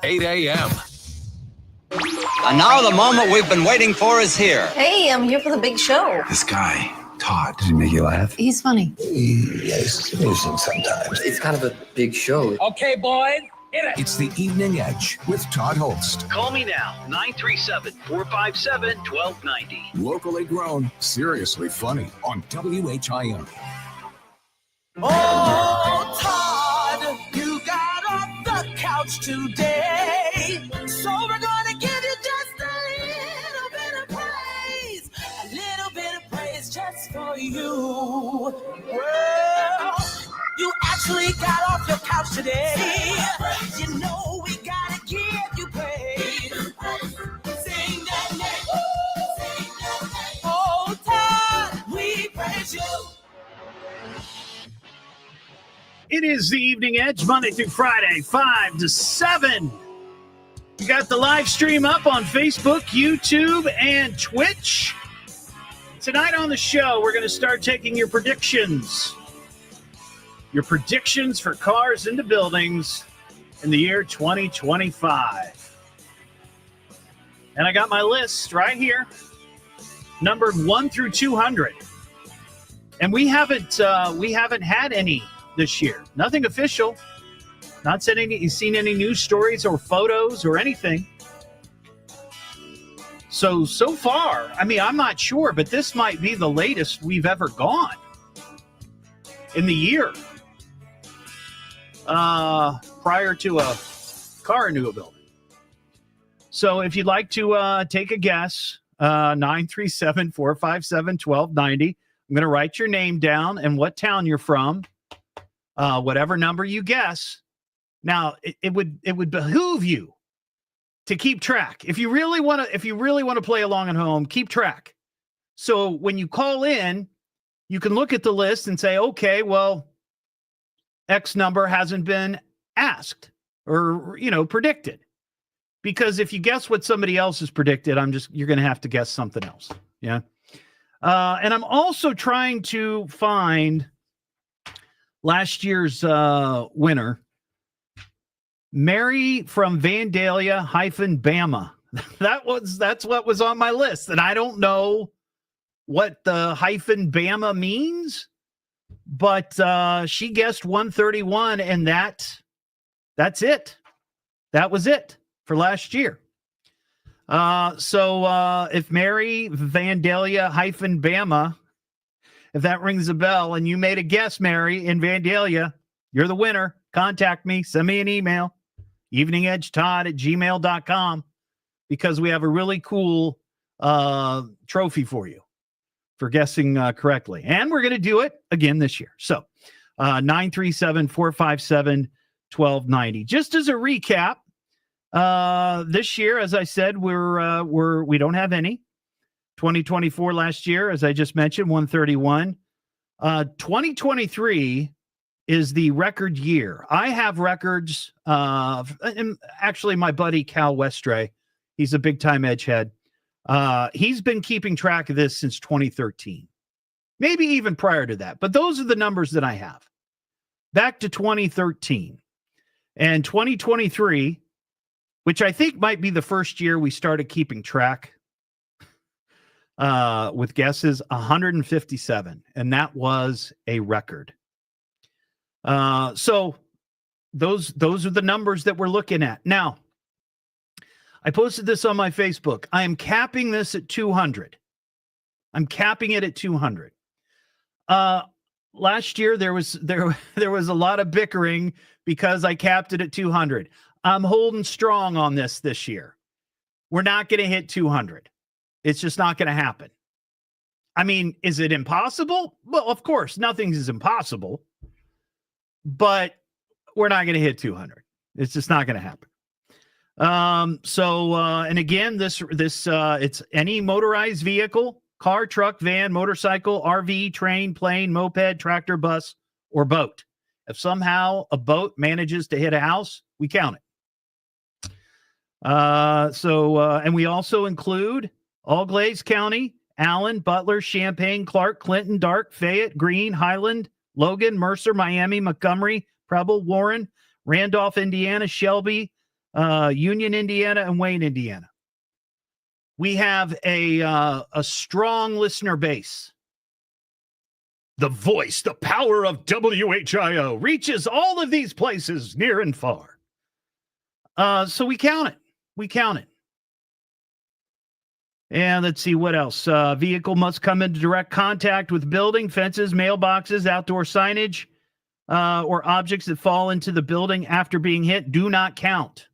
8 a.m. And now the moment we've been waiting for is here. Hey, I'm here for the big show. This guy, Todd, does he make you laugh? He's funny. He's amusing sometimes. It's kind of a big show. Okay, boys, hit it. It's the Evening Edge with Todd Hollst. Call me now, 937-457-1290. Locally grown, seriously funny on WHIM. Oh, Todd, you got off the couch today. So we're gonna give you just a little bit of praise. A little bit of praise just for you. Well, you actually got off your couch today. You know we gotta give you praise. Sing that name. Sing that name. Oh, Todd, we praise you. It is the Evening Edge, Monday through Friday, 5 to 7. We got the live stream up on Facebook, YouTube, and Twitch. Tonight on the show, we're going to start taking your predictions. Your predictions for cars into buildings in the year 2025. And I got my list right here, numbered 1 through 200. And we haven't had any this year. Nothing official. Not seen any news stories or photos or anything. So far, I mean, I'm not sure, but this might be the latest we've ever gone in the year prior to a car renewal building. So if you'd like to take a guess, 937-457-1290. I'm going to write your name down and what town you're from. Whatever number you guess. Now, it would behoove you to keep track. If you really want to play along at home, keep track. So when you call in, you can look at the list and say, okay, well, X number hasn't been asked or, predicted. Because if you guess what somebody else has predicted, you're going to have to guess something else. Yeah. And I'm also trying to find last year's winner, Mary from Vandalia -Bama. That's what was on my list. And I don't know what the -Bama means, but she guessed 131, and that's it. That was it for last year. So if Mary Vandalia -Bama, if that rings a bell and you made a guess, Mary in Vandalia, you're the winner. Contact me. Send me an email, eveningedgetodd@gmail.com, because we have a really cool trophy for you for guessing correctly. And we're going to do it again this year. So 937-457-1290. Just as a recap, this year, as I said, we don't have any. 2024 last year, as I just mentioned, 131. 2023 is the record year. I have records. And actually, my buddy Cal Westray, he's a big-time edge head. He's been keeping track of this since 2013, maybe even prior to that. But those are the numbers that I have. Back to 2013 and 2023, which I think might be the first year we started keeping track with guesses, 157, and that was a record. So those are the numbers that we're looking at. Now, I posted this on my Facebook. I am capping this at 200. I'm capping it at 200. Last year there was a lot of bickering because I capped it at 200. I'm holding strong on this year. We're not going to hit 200. It's just not going to happen. I mean, is it impossible? Well, of course, nothing is impossible, but we're not going to hit 200. It's just not going to happen. And again, this it's any motorized vehicle, car, truck, van, motorcycle, RV, train, plane, moped, tractor, bus, or boat. If somehow a boat manages to hit a house, we count it. And we also include all Glades County, Allen, Butler, Champaign, Clark, Clinton, Dark, Fayette, Greene, Highland, Logan, Mercer, Miami, Montgomery, Preble, Warren, Randolph, Indiana, Shelby, Union, Indiana, and Wayne, Indiana. We have a strong listener base. The voice, the power of WHIO reaches all of these places near and far. So we count it. We count it. And let's see what else. Vehicle must come into direct contact with building, fences, mailboxes, outdoor signage, or objects that fall into the building after being hit do not count.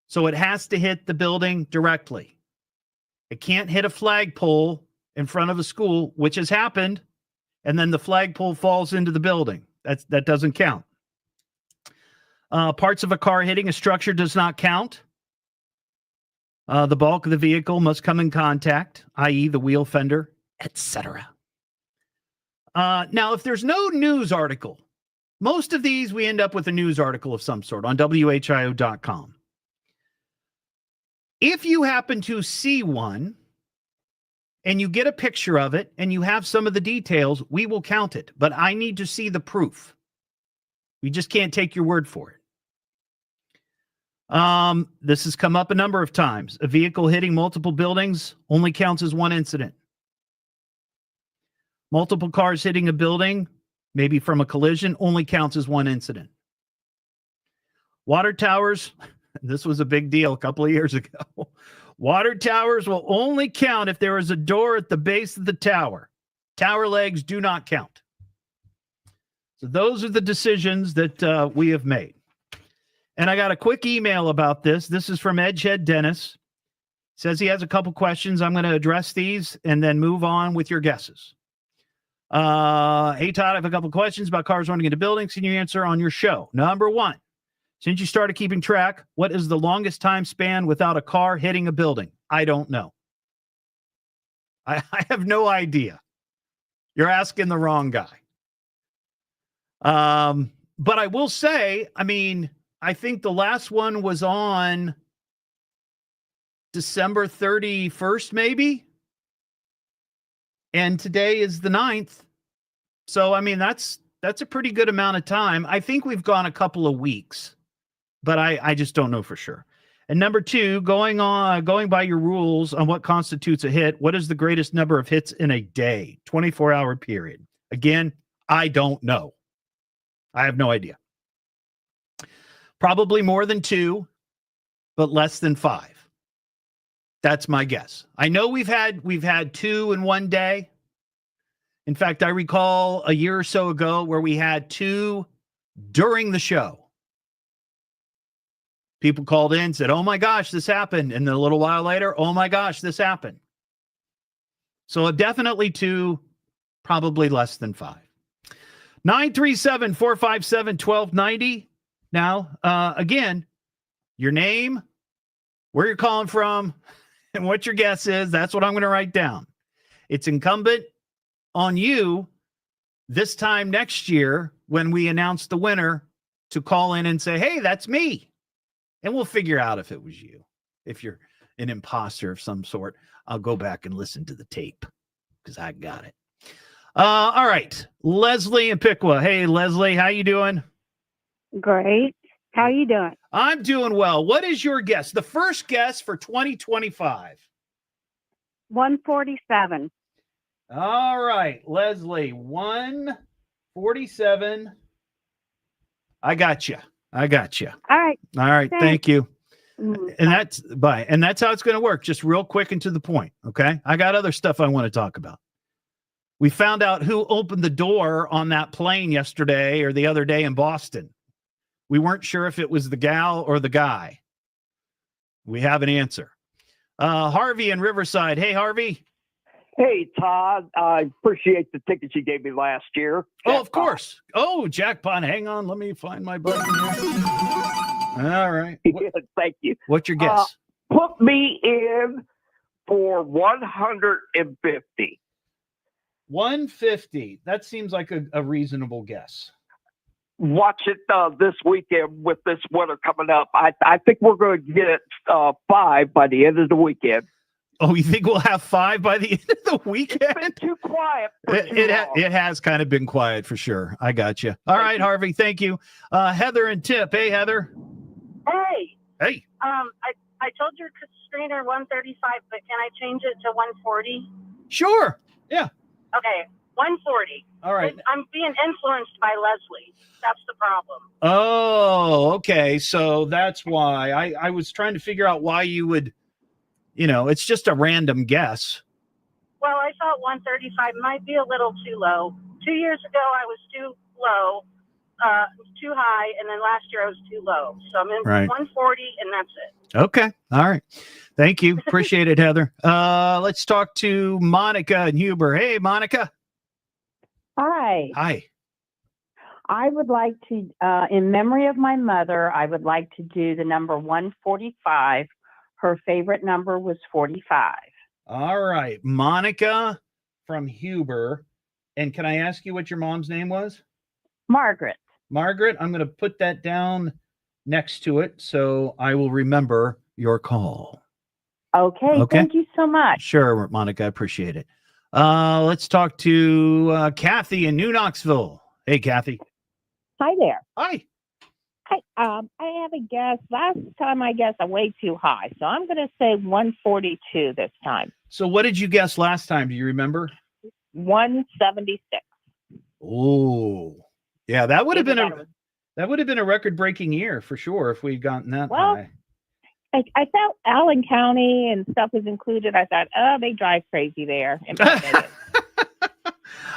So it has to hit the building directly. It can't hit a flagpole in front of a school, which has happened, and then the flagpole falls into the building. That doesn't count. Parts of a car hitting a structure does not count. The bulk of the vehicle must come in contact, i.e. the wheel, fender, etc. Now, if there's no news article, most of these we end up with a news article of some sort on WHIO.com. If you happen to see one and you get a picture of it and you have some of the details, we will count it. But I need to see the proof. We just can't take your word for it. This has come up a number of times. A vehicle hitting multiple buildings only counts as one incident. Multiple cars hitting a building, maybe from a collision, only counts as one incident. Water towers, this was a big deal a couple of years ago. Water towers will only count if there is a door at the base of the tower. Tower legs do not count. So those are the decisions that we have made. And I got a quick email about this. This is from Edgehead Dennis. Says he has a couple questions. I'm going to address these and then move on with your guesses. Hey, Todd, I have a couple questions about cars running into buildings. Can you answer on your show? Number one, since you started keeping track, what is the longest time span without a car hitting a building? I don't know. I have no idea. You're asking the wrong guy. But I will say, I think the last one was on December 31st, maybe. And today is the 9th. So, that's a pretty good amount of time. I think we've gone a couple of weeks, but I just don't know for sure. And number two, going by your rules on what constitutes a hit, what is the greatest number of hits in a day, 24-hour period? Again, I don't know. I have no idea. Probably more than 2, but less than 5. That's my guess. I know we've had 2 in one day. In fact, I recall a year or so ago where we had 2 during the show. People called in and said, oh my gosh, this happened. And then a little while later, oh my gosh, this happened. So definitely 2, probably less than 5. 937-457-1290. Now, again, your name, where you're calling from, and what your guess is. That's what I'm going to write down. It's incumbent on you this time next year when we announce the winner to call in and say, hey, that's me. And we'll figure out if it was you. If you're an imposter of some sort, I'll go back and listen to the tape because I got it. All right. Leslie and Piqua. Hey, Leslie, how you doing? Great. How you doing? I'm doing well. What is your guess? The first guess for 2025. 147. All right, Leslie, 147. I got you. All right. All right. Thank you. Mm, And that's bye. And that's how it's going to work. Just real quick and to the point. Okay. I got other stuff I want to talk about. We found out who opened the door on that plane yesterday or the other day in Boston. We weren't sure if it was the gal or the guy. We have an answer. Harvey in Riverside. Hey, Harvey. Hey, Todd. I appreciate the tickets you gave me last year. Oh, of course. Oh, jackpot. Hang on. Let me find my button here. All right. Thank you. What's your guess? Put me in for 150. 150. That seems like a reasonable guess. Watch it this weekend with this weather coming up. I think we're going to get 5 by the end of the weekend. Oh, you think we'll have 5 by the end of the weekend? It's been too quiet. It has kind of been quiet for sure. I got you. All right, Harvey. Thank you. Heather and Tip. Hey, Heather. Hey, Hey, I told your screener 135, but can I change it to 140? sure. Yeah. Okay, 140. All right. I'm being influenced by Leslie. That's the problem. Oh, okay. So that's why I was trying to figure out why you would, it's just a random guess. Well, I thought 135 might be a little too low. 2 years ago, I was too low, too high, and then last year I was too low. So I'm in Right. 140, and that's it. Okay. All right. Thank you. Appreciate it, Heather. Let's talk to Monica and Huber. Hey, Monica. Hi. Hi. I would like to, in memory of my mother, I would like to do the number 145. Her favorite number was 45. All right. Monica from Huber. And can I ask you what your mom's name was? Margaret. Margaret, I'm going to put that down next to it so I will remember your call. Okay. Thank you so much. Sure, Monica. I appreciate it. Let's talk to Kathy in New Knoxville. Hey, Kathy. Hi there. Hi. Hi. I have a guess. Last time I guessed way too high, so I'm going to say 142 this time. So what did you guess last time? Do you remember? 176. Oh, yeah, that would have been a record-breaking year for sure if we'd gotten that high. I felt Allen County and stuff was included. I thought, oh, they drive crazy there. In my opinion.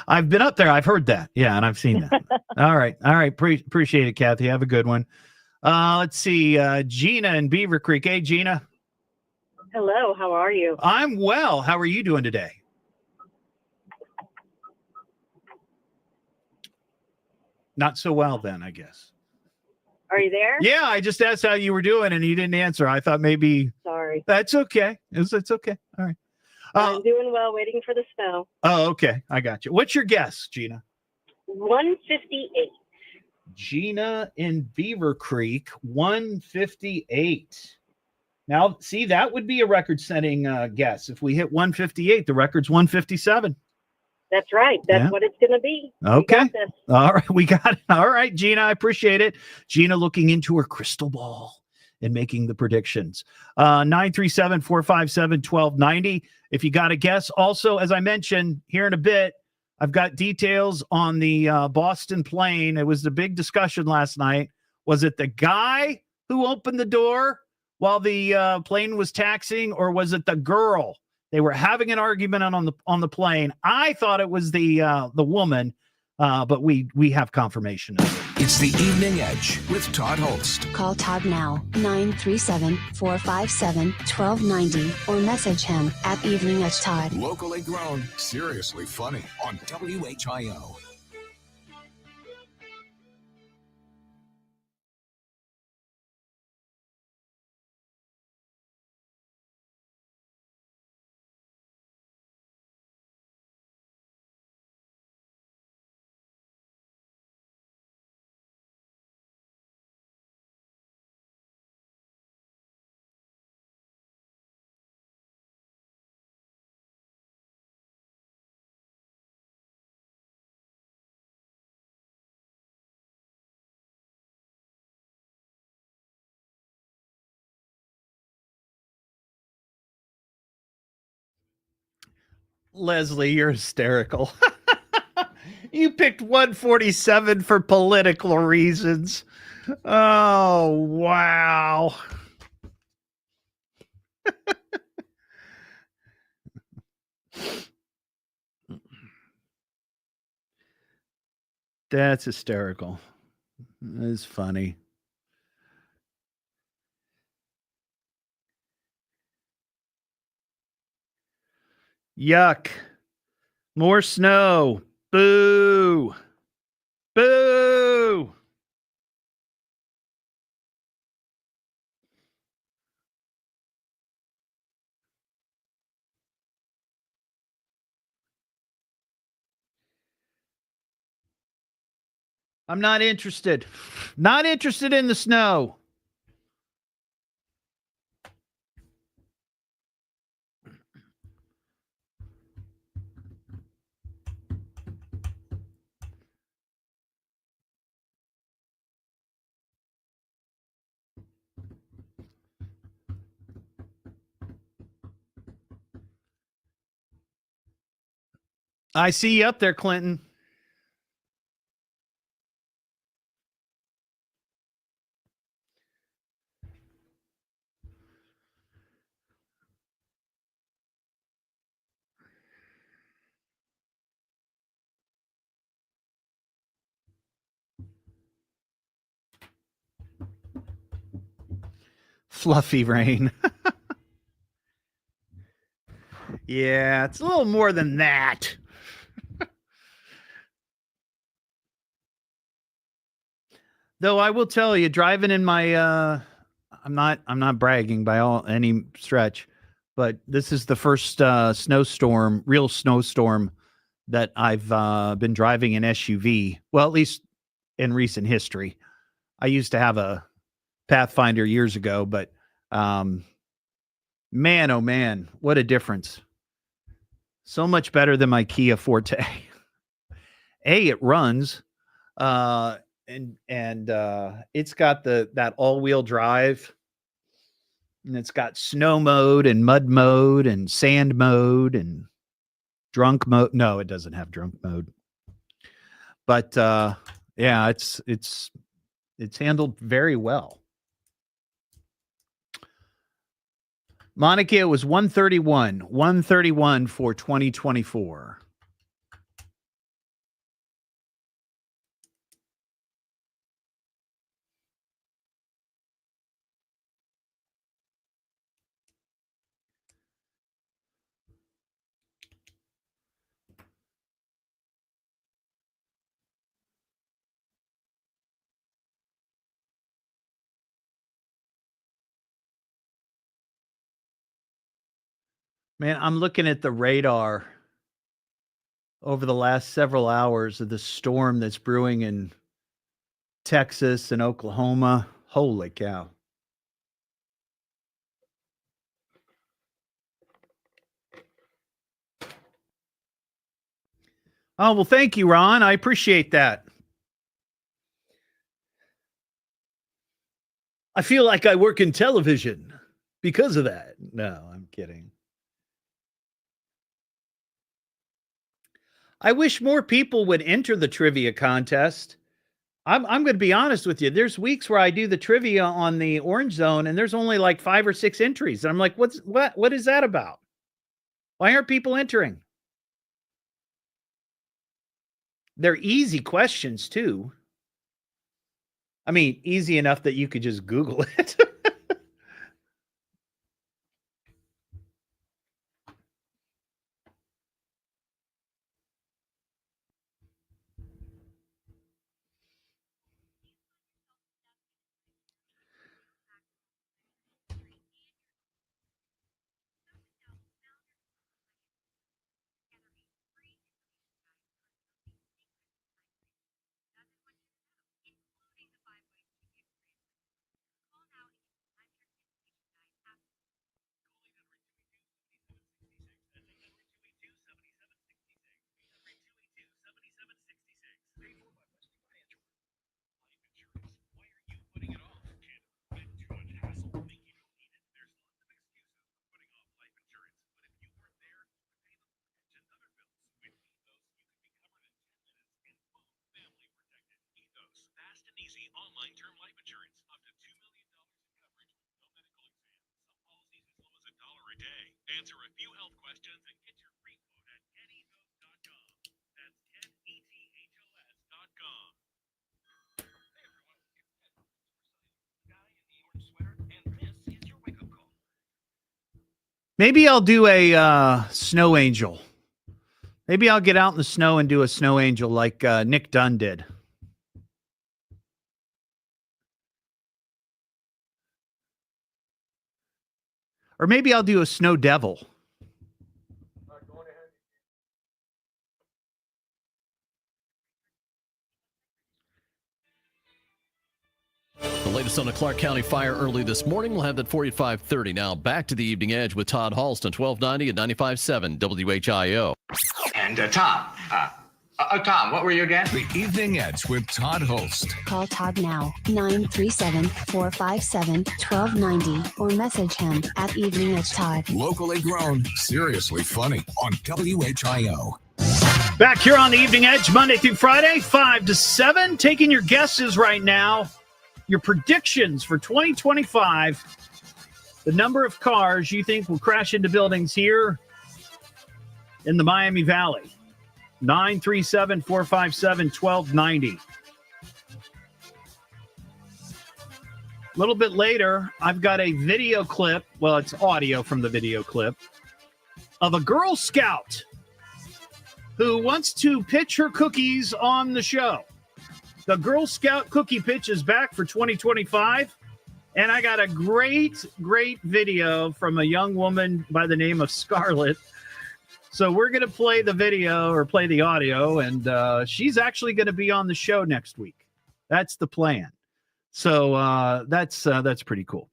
I've been up there. I've heard that. Yeah, and I've seen that. All right. Appreciate it, Kathy. Have a good one. Let's see. Gina in Beaver Creek. Hey, Gina. Hello. How are you? I'm well. How are you doing today? Not so well then, I guess. Are you there? Yeah, I just asked how you were doing and you didn't answer. I thought maybe. Sorry. That's okay. It's okay. All right. I'm doing well, waiting for the snow. Oh, okay. I got you. What's your guess, Gina? 158. Gina in Beaver Creek, 158. Now, see, that would be a record-setting guess. If we hit 158, the record's 157. That's right. That's what it's going to be. Okay. All right. We got it. All right, Gina. I appreciate it. Gina looking into her crystal ball and making the predictions. 937-457-1290. If you got a guess. Also, as I mentioned, here in a bit, I've got details on the Boston plane. It was the big discussion last night. Was it the guy who opened the door while the plane was taxiing, or was it the girl? They were having an argument on the plane. I thought it was the woman, but we have confirmation of it. It's the Evening Edge with Todd Hollst. Call Todd now, 937-457-1290, or message him at Evening Edge Todd. Locally grown, seriously funny on WHIO. Leslie, you're hysterical. You picked 147 for political reasons. Oh, wow. That's hysterical. It's funny. Yuck. More snow. Boo. Boo. I'm not interested. Not interested in the snow. I see you up there, Clinton. Fluffy rain. Yeah, it's a little more than that. Though I will tell you, driving in my I'm not bragging by any stretch, but this is the first real snowstorm that I've been driving an SUV. Well, at least in recent history. I used to have a Pathfinder years ago, but man, oh man, what a difference. So much better than my Kia Forte. It runs. And it's got that all-wheel drive, and it's got snow mode and mud mode and sand mode and drunk mode. No, it doesn't have drunk mode. But yeah, it's handled very well. Monica, it was 131 for 2024. Man, I'm looking at the radar over the last several hours of the storm that's brewing in Texas and Oklahoma. Holy cow. Oh, well, thank you, Ron. I appreciate that. I feel like I work in television because of that. No, I'm kidding. I wish more people would enter the trivia contest. I'm going to be honest with you. There's weeks where I do the trivia on the Orange Zone, and there's only like 5 or 6 entries. And I'm like, what is that about? Why aren't people entering? They're easy questions too. I mean, easy enough that you could just Google it. Answer a few health questions and get your free quote at kennyhealth.com. That's kennyhealth.com. Hey everyone, it's Ken. Guy in the orange sweater, and this is your wake-up call. Maybe I'll do a snow angel. Maybe I'll get out in the snow and do a snow angel like Nick Dunn did. Or maybe I'll do a snow devil. The latest on the Clark County fire early this morning. We'll have that for you at 5:30. Now back to the Evening Edge with Todd Hollst on 1290 and 95.7 WHIO. And Tom, Tom, what were you again? The Evening Edge with Todd Hollst. Call Todd now, 937-457-1290, or message him at Evening Edge Todd. Locally grown, seriously funny on WHIO. Back here on the Evening Edge, Monday through Friday, 5 to 7. Taking your guesses right now. Your predictions for 2025. The number of cars you think will crash into buildings here in the Miami Valley. 937-457-1290. A little bit later, I've got a video clip. Well, it's audio from the video clip of a Girl Scout who wants to pitch her cookies on the show. The Girl Scout cookie pitch is back for 2025. And I got a great, great video from a young woman by the name of Scarlett. So we're going to play the video or play the audio, and she's actually going to be on the show next week. That's the plan. So that's pretty cool.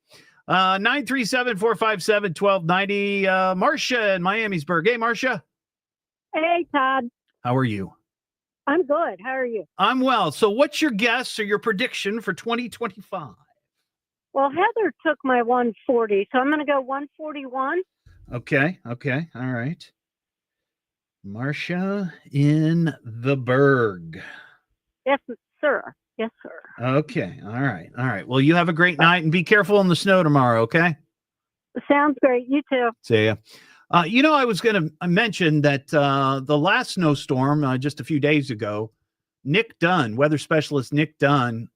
937-457-1290. Marcia in Miamisburg. Hey, Marcia. Hey, Todd. How are you? I'm good. How are you? I'm well. So what's your guess or your prediction for 2025? Well, Heather took my 140, so I'm going to go 141. Okay. All right. Marcia in the Berg. Yes, sir. Yes, sir. Okay. All right. Well, you have a great night and be careful in the snow tomorrow, okay? Sounds great. You too. See ya. I was going to mention that the last snowstorm just a few days ago, Nick Dunn, weather specialist Nick Dunn,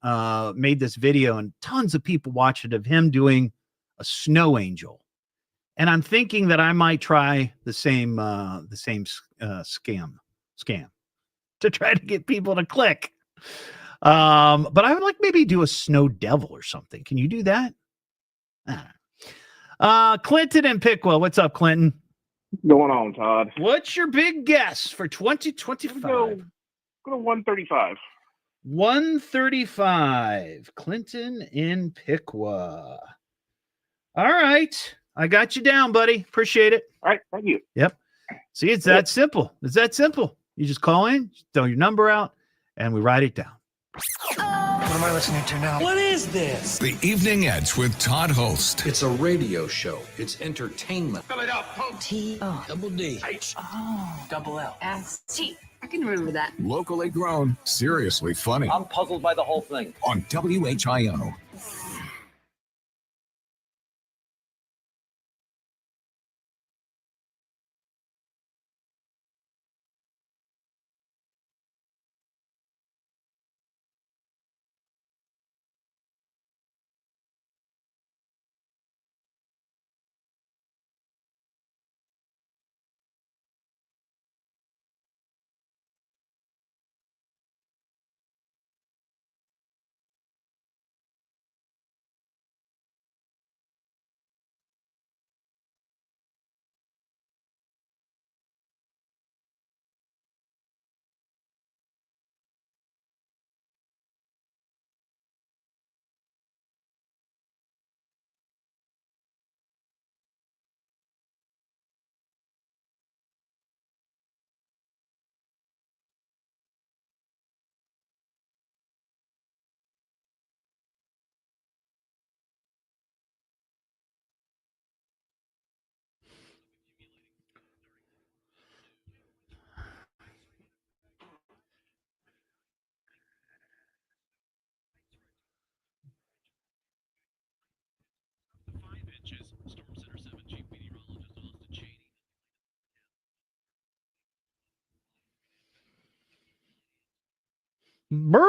made this video, and tons of people watched it of him doing a snow angel. And I'm thinking that I might try the same scam to try to get people to click. But I would like maybe do a snow devil or something. Can you do that? Clinton and Piqua. What's up, Clinton? Going on, Todd? What's your big guess for 2025? Go to 135. 135. Clinton in Piqua. All right. I got you down, buddy. Appreciate it. All right. Thank you. Yep. See, it's that simple. It's that simple. You just call in, throw your number out, and we write it down. What am I listening to now? What is this? The Evening Edge with Todd Hollst. It's a radio show. It's entertainment. Fill it up. T-O. Double D. H. Oh. Double L. S-T. I can remember that. Locally grown, seriously funny. I'm puzzled by the whole thing. On WHIO. Storm Center 7 Chief Meteorologist Austin Cheney. Brrr.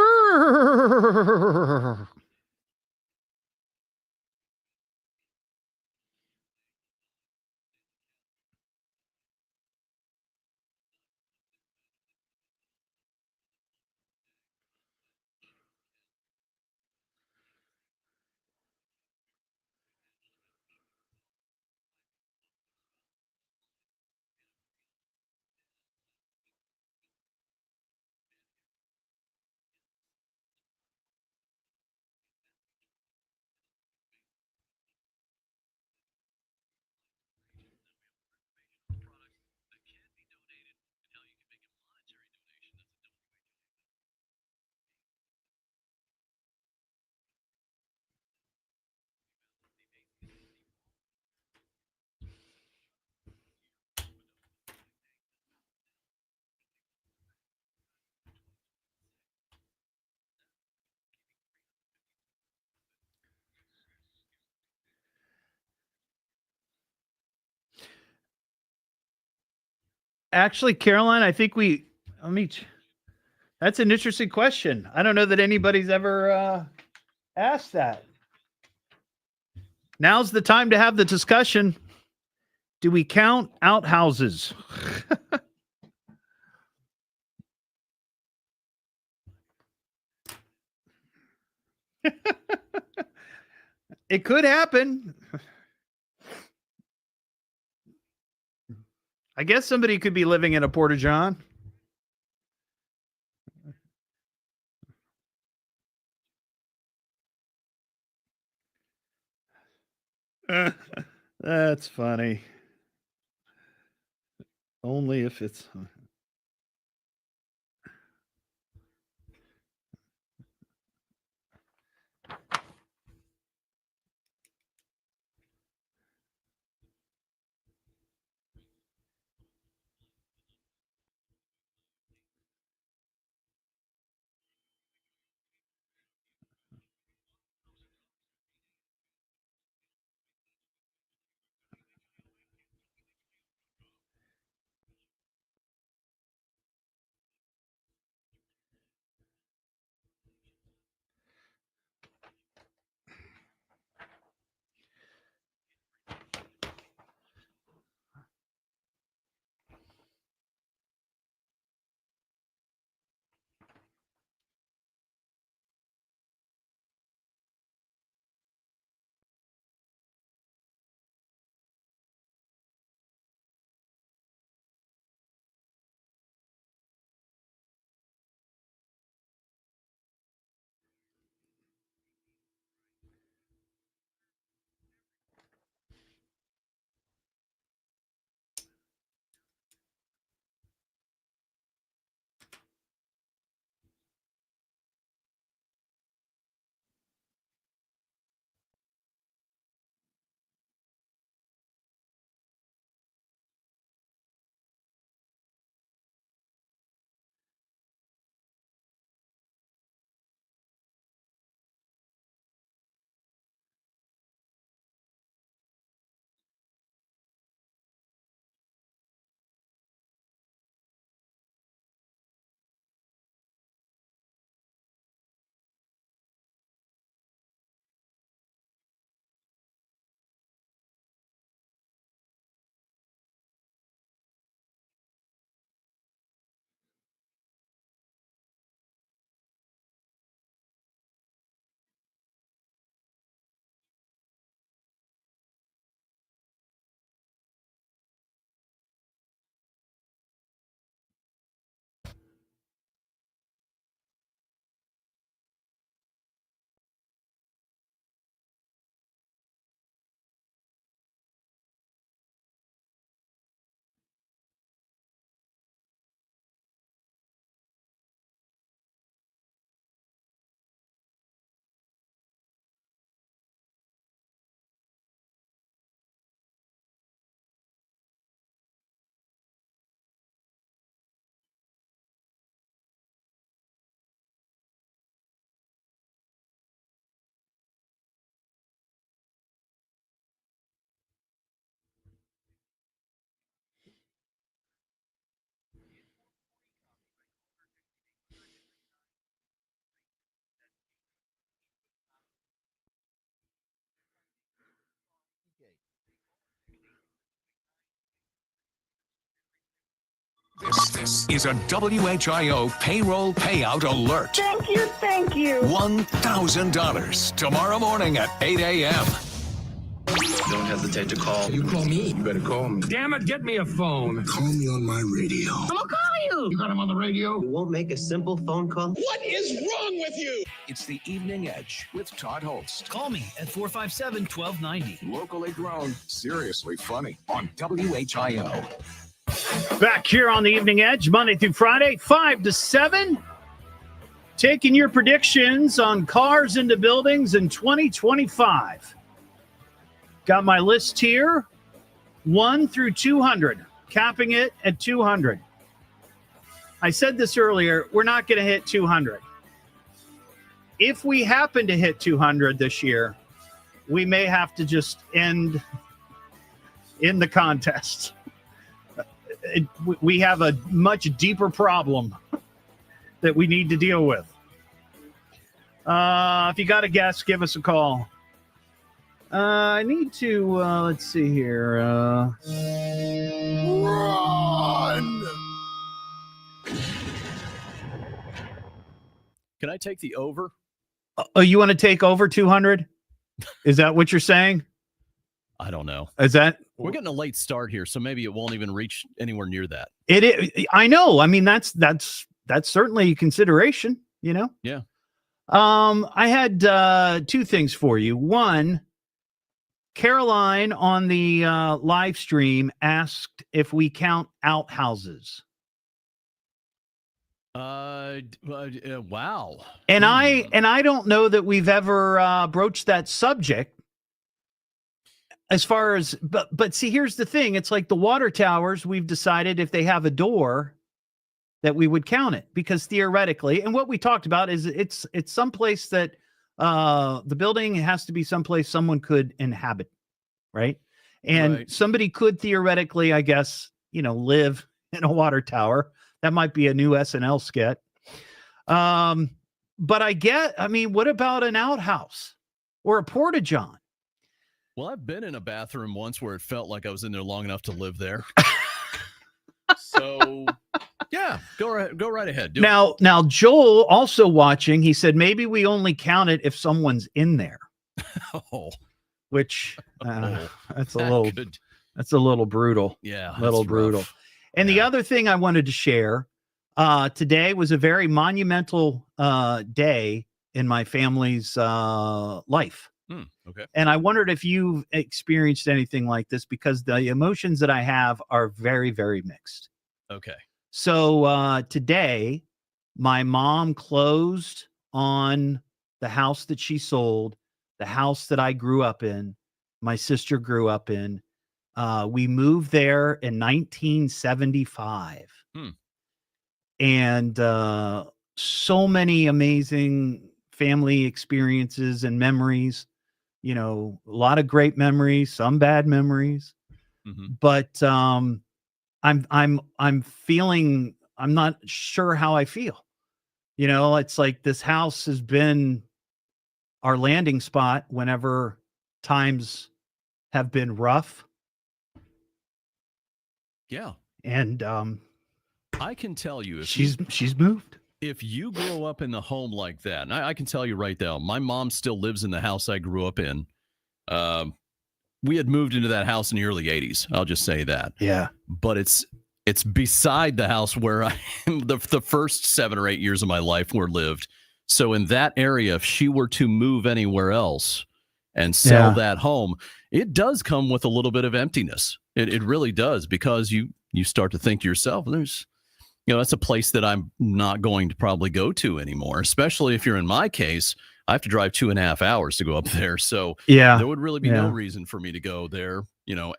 Actually, Caroline, I think that's an interesting question. I don't know that anybody's ever asked that. Now's the time to have the discussion. Do we count outhouses? It could happen. I guess somebody could be living in a porta-john. That's funny. Only if it's... This is a WHIO payroll payout alert. Thank you, thank you. $1,000 tomorrow morning at 8 a.m. Don't hesitate to call. You call me. You better call me. Damn it, get me a phone. Call me on my radio. I'm gonna call you. You got him on the radio? You won't make a simple phone call? What is wrong with you? It's the Evening Edge with Todd Hollst. Call me at 457-1290. Locally grown, seriously funny on WHIO. Back here on the Evening Edge, Monday through Friday, 5 to 7. Taking your predictions on cars into buildings in 2025. Got my list here, 1 through 200, capping it at 200. I said this earlier, we're not going to hit 200. If we happen to hit 200 this year, we may have to just end in the contest. we have a much deeper problem that we need to deal with. If you got a guess, give us a call. I need to, let's see here. Run! Can I take the over? Oh, you want to take over 200? Is that what you're saying? I don't know. Is that? We're getting a late start here, so maybe it won't even reach anywhere near that. I know. I mean, that's certainly a consideration, you know? Yeah. I had two things for you. One, Caroline on the live stream asked if we count outhouses. Wow. And I don't know that we've ever broached that subject. As far as, but see, here's the thing. It's like the water towers. We've decided if they have a door, that we would count it, because theoretically, and what we talked about is it's someplace that the building has to be someplace someone could inhabit, right? And somebody could theoretically, I guess, live in a water tower. That might be a new SNL skit. But I mean, what about an outhouse or a porta-john? Well, I've been in a bathroom once where it felt like I was in there long enough to live there. So, yeah, go right ahead. Do it. Now, Joel also watching, he said maybe we only count it if someone's in there. Oh, which that's a little brutal. Yeah, a little brutal. Rough. And the other thing I wanted to share, today was a very monumental day in my family's life. Okay. And I wondered if you've experienced anything like this, because the emotions that I have are very, very mixed. Okay. So today, my mom closed on the house that she sold, the house that I grew up in, my sister grew up in. We moved there in 1975. And so many amazing family experiences and memories. A lot of great memories, some bad memories. But I'm feeling, I'm not sure how I feel. It's like this house has been our landing spot whenever times have been rough. Yeah. And I can tell you, if she's moved. If you grow up in the home like that, and I can tell you right now, my mom still lives in the house I grew up in. We had moved into that house in the early 80s. I'll just say that. Yeah. But it's beside the house where I the first 7 or 8 years of my life were lived. So in that area, if she were to move anywhere else and sell that home, it does come with a little bit of emptiness. It really does, because you start to think to yourself, that's a place that I'm not going to probably go to anymore, especially if you're in my case. I have to drive 2.5 hours to go up there. So there would really be no reason for me to go there,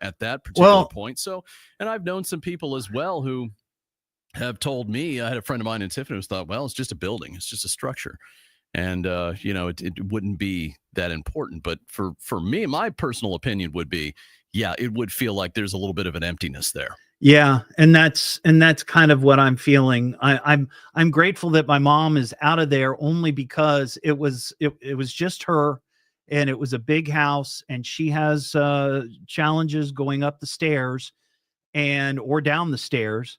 at that particular point. So, and I've known some people as well who have told me, I had a friend of mine in Tiffany who thought, well, it's just a building. It's just a structure. And, it wouldn't be that important. But for me, my personal opinion would be, it would feel like there's a little bit of an emptiness there. Yeah, and that's kind of what I'm feeling. I'm grateful that my mom is out of there, only because it was just her, and it was a big house, and she has challenges going up the stairs or down the stairs,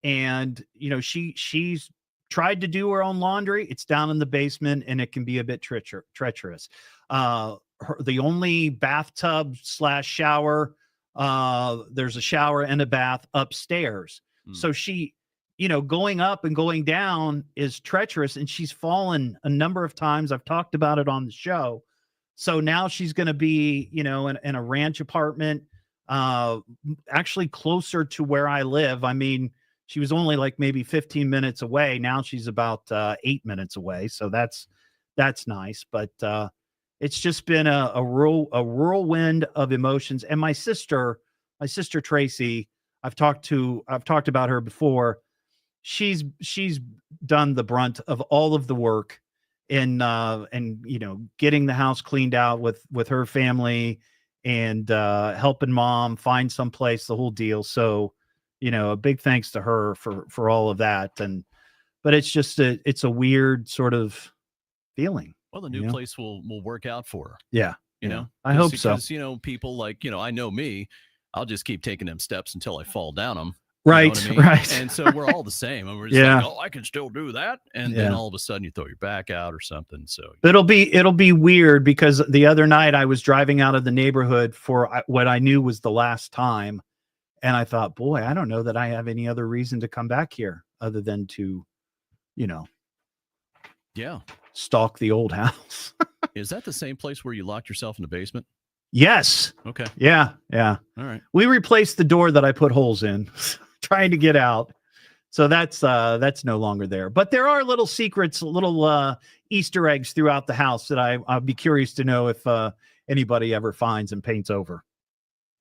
and she's tried to do her own laundry. It's down in the basement, and it can be a bit treacherous. The only bathtub / shower. There's a shower and a bath upstairs. So she, going up and going down is treacherous, and she's fallen a number of times. I've talked about it on the show. So now she's going to be, in a ranch apartment, actually closer to where I live. I mean, she was only like maybe 15 minutes away. Now she's about 8 minutes away. So that's nice. But, it's just been a whirlwind of emotions. And my sister Tracy, I've talked about her before. She's done the brunt of all of the work in getting the house cleaned out with her family, and helping mom find someplace, the whole deal. So a big thanks to her for all of that. But it's just it's a weird sort of feeling. Well, the new place will work out for her. Yeah. You know, I hope so. Because, people like, I know me, I'll just keep taking them steps until I fall down them. Right. You know what I mean? Right. And so we're all the same. And we're just like, oh, I can still do that. And then all of a sudden you throw your back out or something. So it'll be weird because the other night I was driving out of the neighborhood for what I knew was the last time. And I thought, boy, I don't know that I have any other reason to come back here other than to, stalk the old house. Is that the same place where you locked yourself in the basement? Yes. Okay. Yeah. Yeah. All right. We replaced the door that I put holes in trying to get out. So that's no longer there, but there are little secrets, little Easter eggs throughout the house that I'll be curious to know if anybody ever finds and paints over.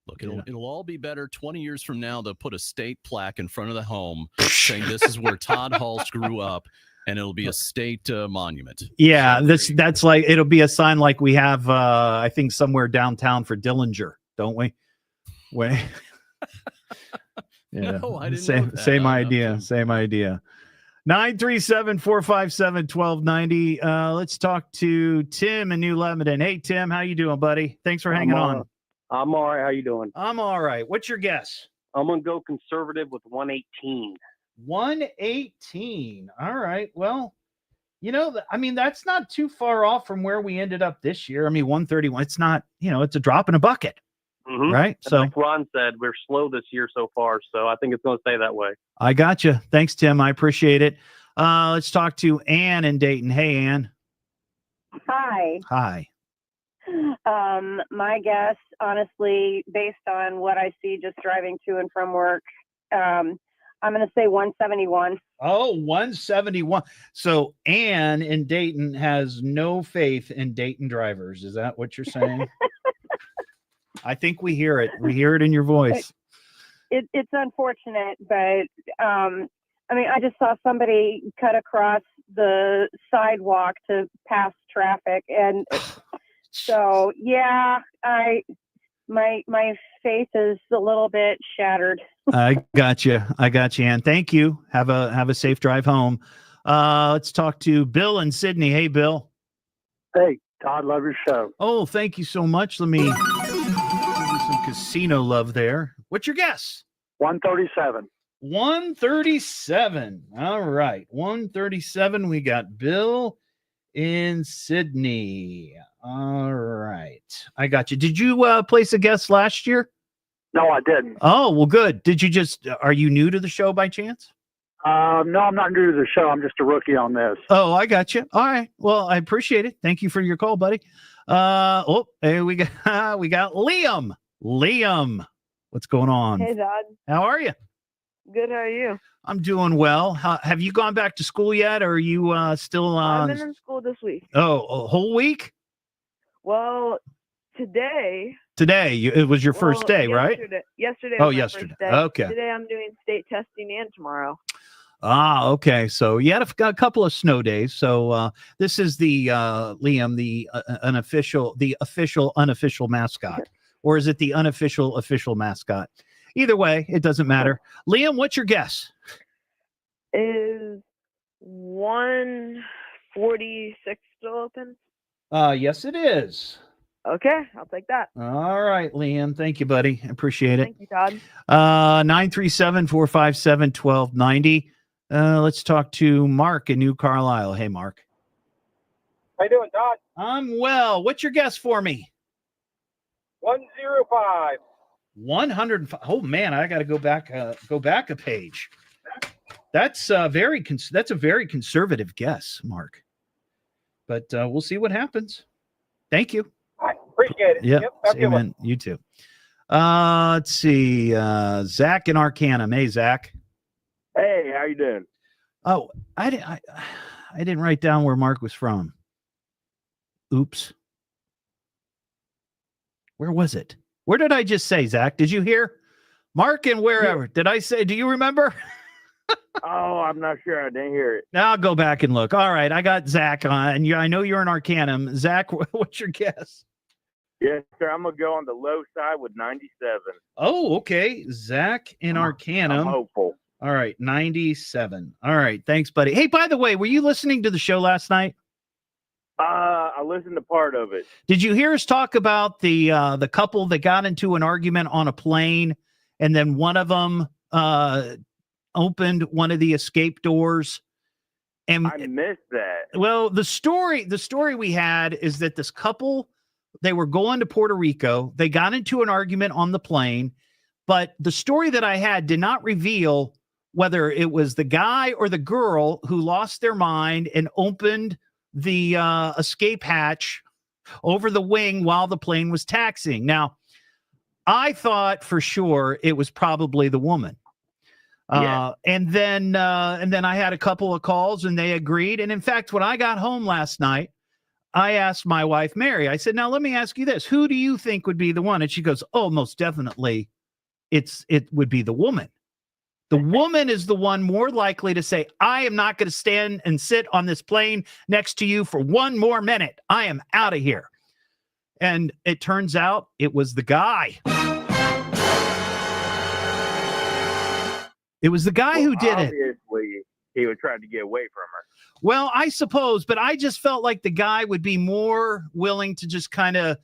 Look, it'll all be better 20 years from now. They'll put a state plaque in front of the home saying this is where Todd Hollst grew up, and it'll be a state monument. Yeah, that's like it'll be a sign like we have, I think, somewhere downtown for Dillinger, don't we? Yeah, No, I didn't know that. Same idea. Same idea. 937-457-1290. Let's talk to Tim in New Lebanon. Hey, Tim, how you doing, buddy? Thanks for hanging on. I'm all right. How you doing? I'm all right. What's your guess? I'm going to go conservative with 118. 118. All right. Well, that's not too far off from where we ended up this year. 131. It's not, it's a drop in a bucket. Mm-hmm. Right. And so like Ron said, we're slow this year so far. So I think it's going to stay that way. I got you. Thanks, Tim. I appreciate it. Let's talk to Ann in Dayton. Hey, Ann. Hi. Hi. My guess, honestly, based on what I see just driving to and from work, I'm going to say 171. Oh, 171. So Ann in Dayton has no faith in Dayton drivers. Is that what you're saying? I think we hear it. We hear it in your voice. It's unfortunate, but I just saw somebody cut across the sidewalk to pass traffic, and so yeah, my faith is a little bit shattered. I got you, Ann. Thank you. Have a safe drive home. Let's talk to Bill in Sydney. Hey, Bill. Hey, Todd, love your show. Oh, thank you so much. Let me give you some casino love there. What's your guess? 137. 137. All right. 137. We got Bill in Sydney. All right. I got you. Did you place a guess last year? No, I didn't. Oh, well, good. Are you new to the show by chance? No, I'm not new to the show. I'm just a rookie on this. Oh, I got you. All right. Well, I appreciate it. Thank you for your call, buddy. Hey, we got Liam. Liam, what's going on? Hey, Todd. How are you? Good. How are you? I'm doing well. Have you gone back to school yet, or are you still on? I've been in school this week. Oh, a whole week? Well, today. It was your first day, right? Yesterday. Oh, was my yesterday. First day. Okay. Today I'm doing state testing and tomorrow. Ah, okay. So you had a couple of snow days. So this is the Liam, the unofficial mascot, or is it the unofficial official mascot? Either way, it doesn't matter. Liam, what's your guess? Is 146 still open? Yes, it is. Okay, I'll take that. All right, Liam. Thank you, buddy. Appreciate it. Thank you, Todd. 937-457-1290. Let's talk to Mark in New Carlisle. Hey, Mark. How you doing, Todd? I'm well. What's your guess for me? 105. 105. Oh man, I got to go back a page. That's a very conservative guess, Mark. But we'll see what happens. Thank you. I appreciate it. Yep. Amen. You too. Let's see. Zach in Arcanum. Hey, Zach. Hey, how you doing? Oh, I didn't write down where Mark was from. Oops. Where was it? Where did I just say, Zach? Did you hear? Mark and wherever. Did I say? Do you remember? Oh, I'm not sure. I didn't hear it. Now I'll go back and look. All right, I got Zach on, and I know you're in Arcanum. Zach, what's your guess? Yes, sir. I'm gonna go on the low side with 97. Oh, okay. Zach in Arcanum. I'm hopeful. All right, 97. All right, thanks, buddy. Hey, by the way, were you listening to the show last night? I listened to part of it. Did you hear us talk about the couple that got into an argument on a plane, and then one of them opened one of the escape doors? And I missed that. Well, the story we had is that this couple, they were going to Puerto Rico. They got into an argument on the plane, but the story that I had did not reveal whether it was the guy or the girl who lost their mind and opened the escape hatch over the wing while the plane was taxiing. Now, I thought for sure it was probably the woman. And then I had a couple of calls and they agreed. And in fact, when I got home last night, I asked my wife, Mary, I said, now let me ask you this. Who do you think would be the one? And she goes, oh, most definitely it would be the woman. The woman is the one more likely to say, I am not going to stand and sit on this plane next to you for one more minute. I am out of here. And it turns out it was the guy. It was the guy who did it. Obviously, he was trying to get away from her. Well, I suppose, but I just felt like the guy would be more willing to just kind of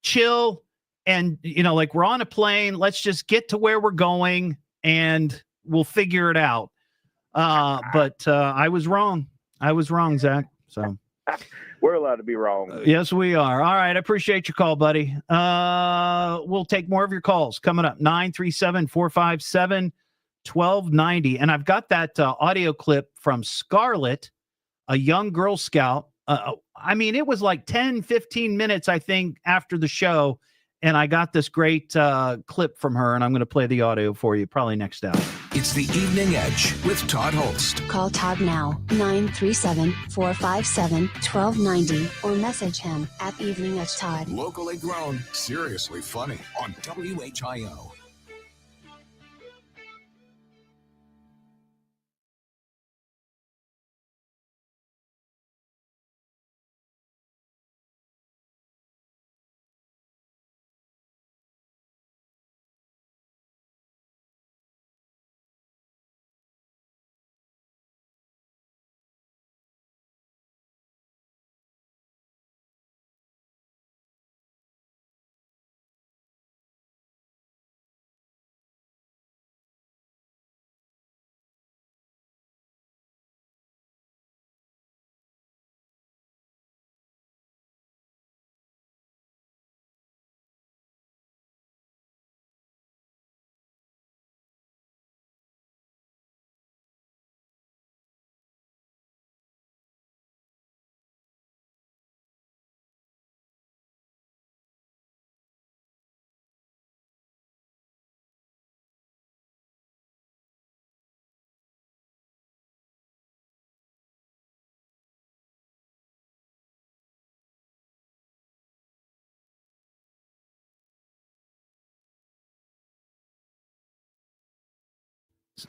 chill and, like we're on a plane. Let's just get to where we're going and we'll figure it out. But I was wrong. Zach. So we're allowed to be wrong. Yes, we are. All right. I appreciate your call, buddy. We'll take more of your calls coming up. 937-457-1290. And I've got that audio clip from Scarlett, a young Girl Scout. It was like 10, 15 minutes, I think, after the show. And I got this great clip from her, and I'm going to play the audio for you probably next hour. It's the Evening Edge with Todd Hollst. Call Todd now, 937-457-1290, or message him at Evening Edge Todd. Locally grown, seriously funny on WHIO.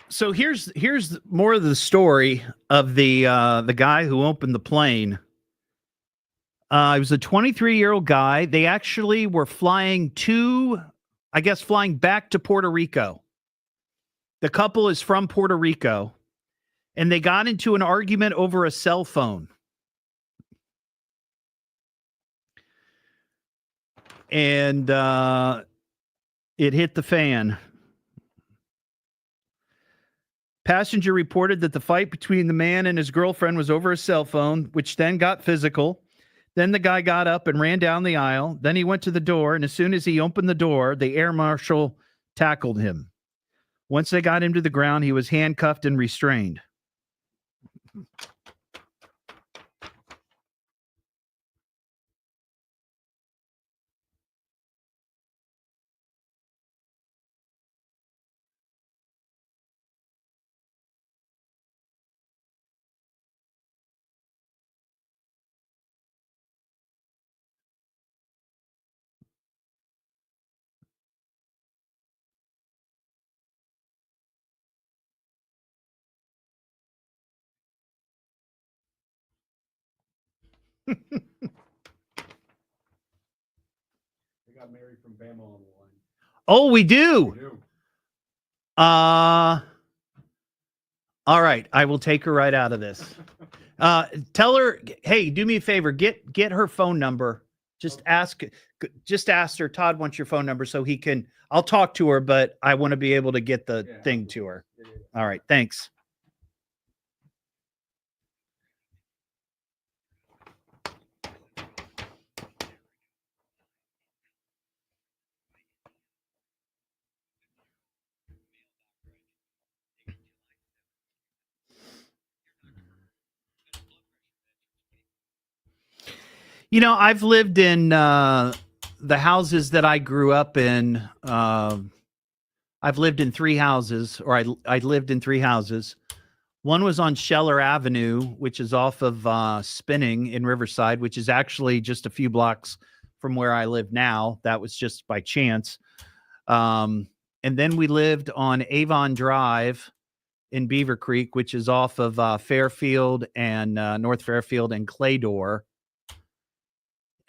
So here's more of the story of the guy who opened the plane. He was a 23-year-old guy. They actually were flying back to Puerto Rico. The couple is from Puerto Rico, and they got into an argument over a cell phone. And it hit the fan. Passenger reported that the fight between the man and his girlfriend was over a cell phone, which then got physical. Then the guy got up and ran down the aisle. Then he went to the door, and as soon as he opened the door, the air marshal tackled him. Once they got him to the ground, he was handcuffed and restrained. got Mary from Bama on the line. Oh, we do. All right, I will take her right out of this. Tell her, hey, do me a favor, get her phone number. Just ask her, Todd wants your phone number so he can, I'll talk to her, but I want to be able to get the thing to her. All right, thanks. You know, I've lived in the houses that I grew up in. I've lived in three houses, or I lived in three houses. One was on Scheller Avenue, which is off of Spinning in Riverside, which is actually just a few blocks from where I live now. That was just by chance. And then we lived on Avon Drive in Beaver Creek, which is off of Fairfield and North Fairfield and Claydor.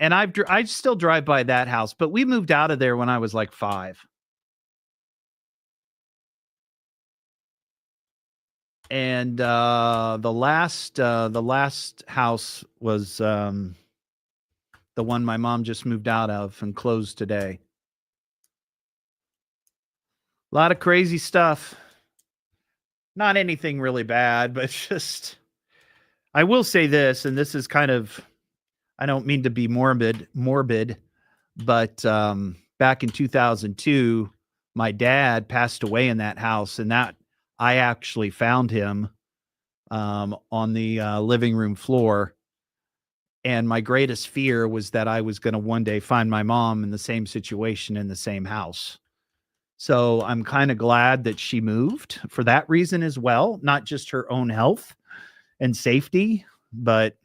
And I still drive by that house, but we moved out of there when I was like 5. And the last house was the one my mom just moved out of and closed today. A lot of crazy stuff. Not anything really bad, but just, I will say this, and this is kind of, I don't mean to be morbid, but back in 2002, my dad passed away in that house, and that I actually found him on the living room floor. And my greatest fear was that I was going to one day find my mom in the same situation in the same house. So I'm kind of glad that she moved for that reason as well, not just her own health and safety, but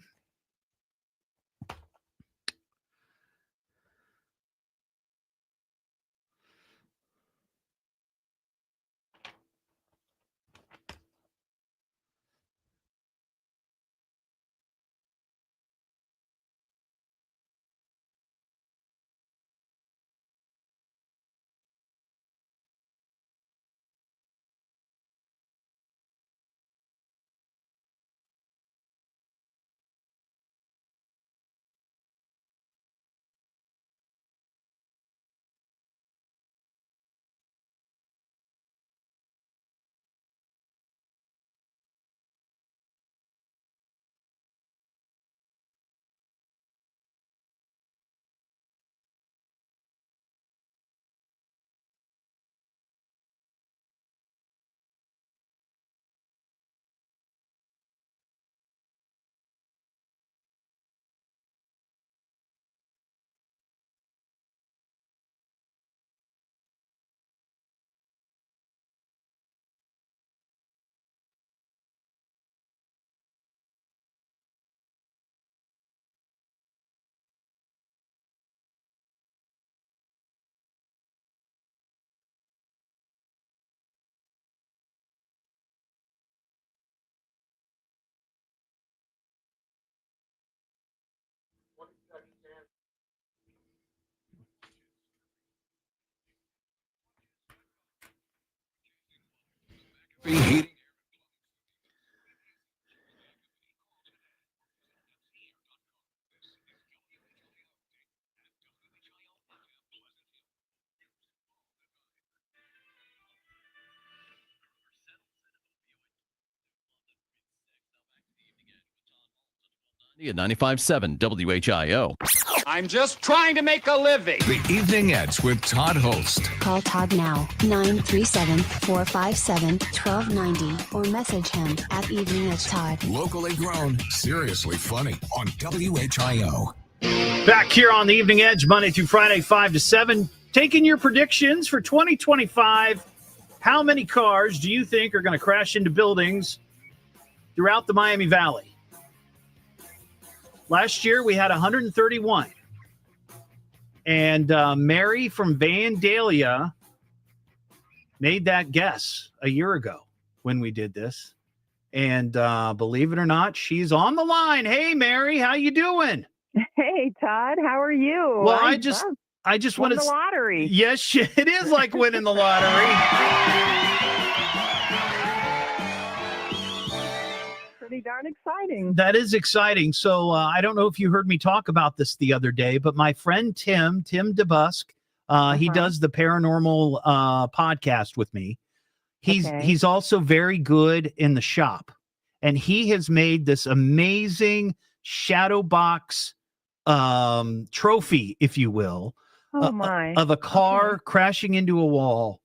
At 95.7 WHIO. I'm just trying to make a living. The Evening Edge with Todd Hollst. Call Todd now, 937-457-1290, or message him at Evening Edge Todd. Locally grown, seriously funny on WHIO. Back here on the Evening Edge, Monday through Friday, 5 to 7, taking your predictions for 2025. How many cars do you think are going to crash into buildings throughout the Miami Valley? Last year, we had 131. And Mary from Vandalia made that guess a year ago when we did this. And believe it or not, she's on the line. Hey, Mary, how you doing? Hey, Todd, how are you? Well, I just Won want the lottery. Yes, it is like winning the lottery. Pretty darn exciting. That is exciting. So I don't know if you heard me talk about this the other day, but my friend Tim DeBusk, he does the paranormal podcast with me. He's also very good in the shop, and he has made this amazing shadow box trophy, if you will, of a car crashing into a wall,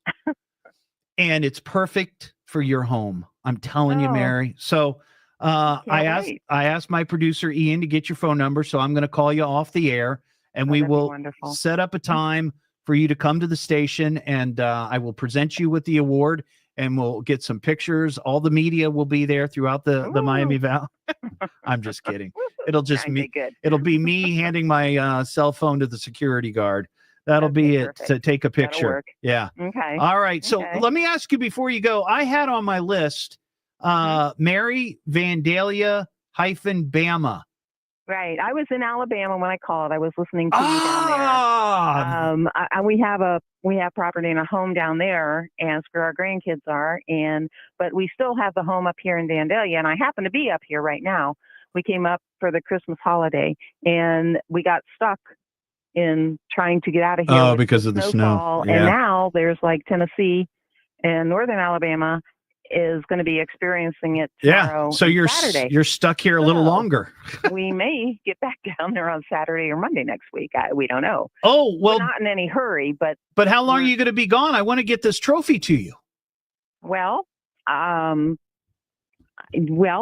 and it's perfect for your home. I'm telling you, Mary. So I asked my producer Ian to get your phone number, so I'm going to call you off the air, and we will set up a time for you to come to the station, and I will present you with the award, and we'll get some pictures. All the media will be there throughout the Miami Valley. I'm just kidding. It'll just it'll be me handing my cell phone to the security guard. That'll be it, to take a picture. Yeah. Okay. All right. So let me ask you before you go. I had on my list Mary Vandalia Bama. Right. I was in Alabama when I called. I was listening to you down there. And we have property and a home down there, and it's where our grandkids are. But we still have the home up here in Vandalia, and I happen to be up here right now. We came up for the Christmas holiday, and we got stuck in trying to get out of here. Oh, because of the snow. Yeah. And now there's like Tennessee and northern Alabama is going to be experiencing it tomorrow. Yeah. So you're stuck here a little longer. We may get back down there on Saturday or Monday next week. We don't know. Oh, well, we're not in any hurry, but how long are you going to be gone? I want to get this trophy to you. Well,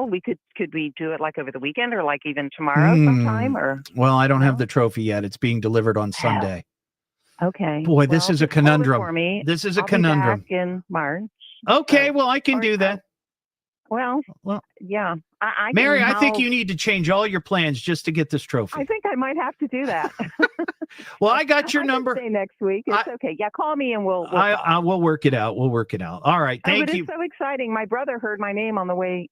we could we do it like over the weekend or like even tomorrow sometime, or? Well, I don't have the trophy yet. It's being delivered on Sunday. Okay. Boy, this is a conundrum. For me. This is a I'll conundrum. Be back in March. Okay, well, I can do that. Well, yeah. Mary, I think you need to change all your plans just to get this trophy. I think I might have to do that. Well, I got your number. Say next week. It's okay. Yeah, call me and we'll we'll work it out. We'll work it out. All right. Thank you. It's so exciting. My brother heard my name on the way.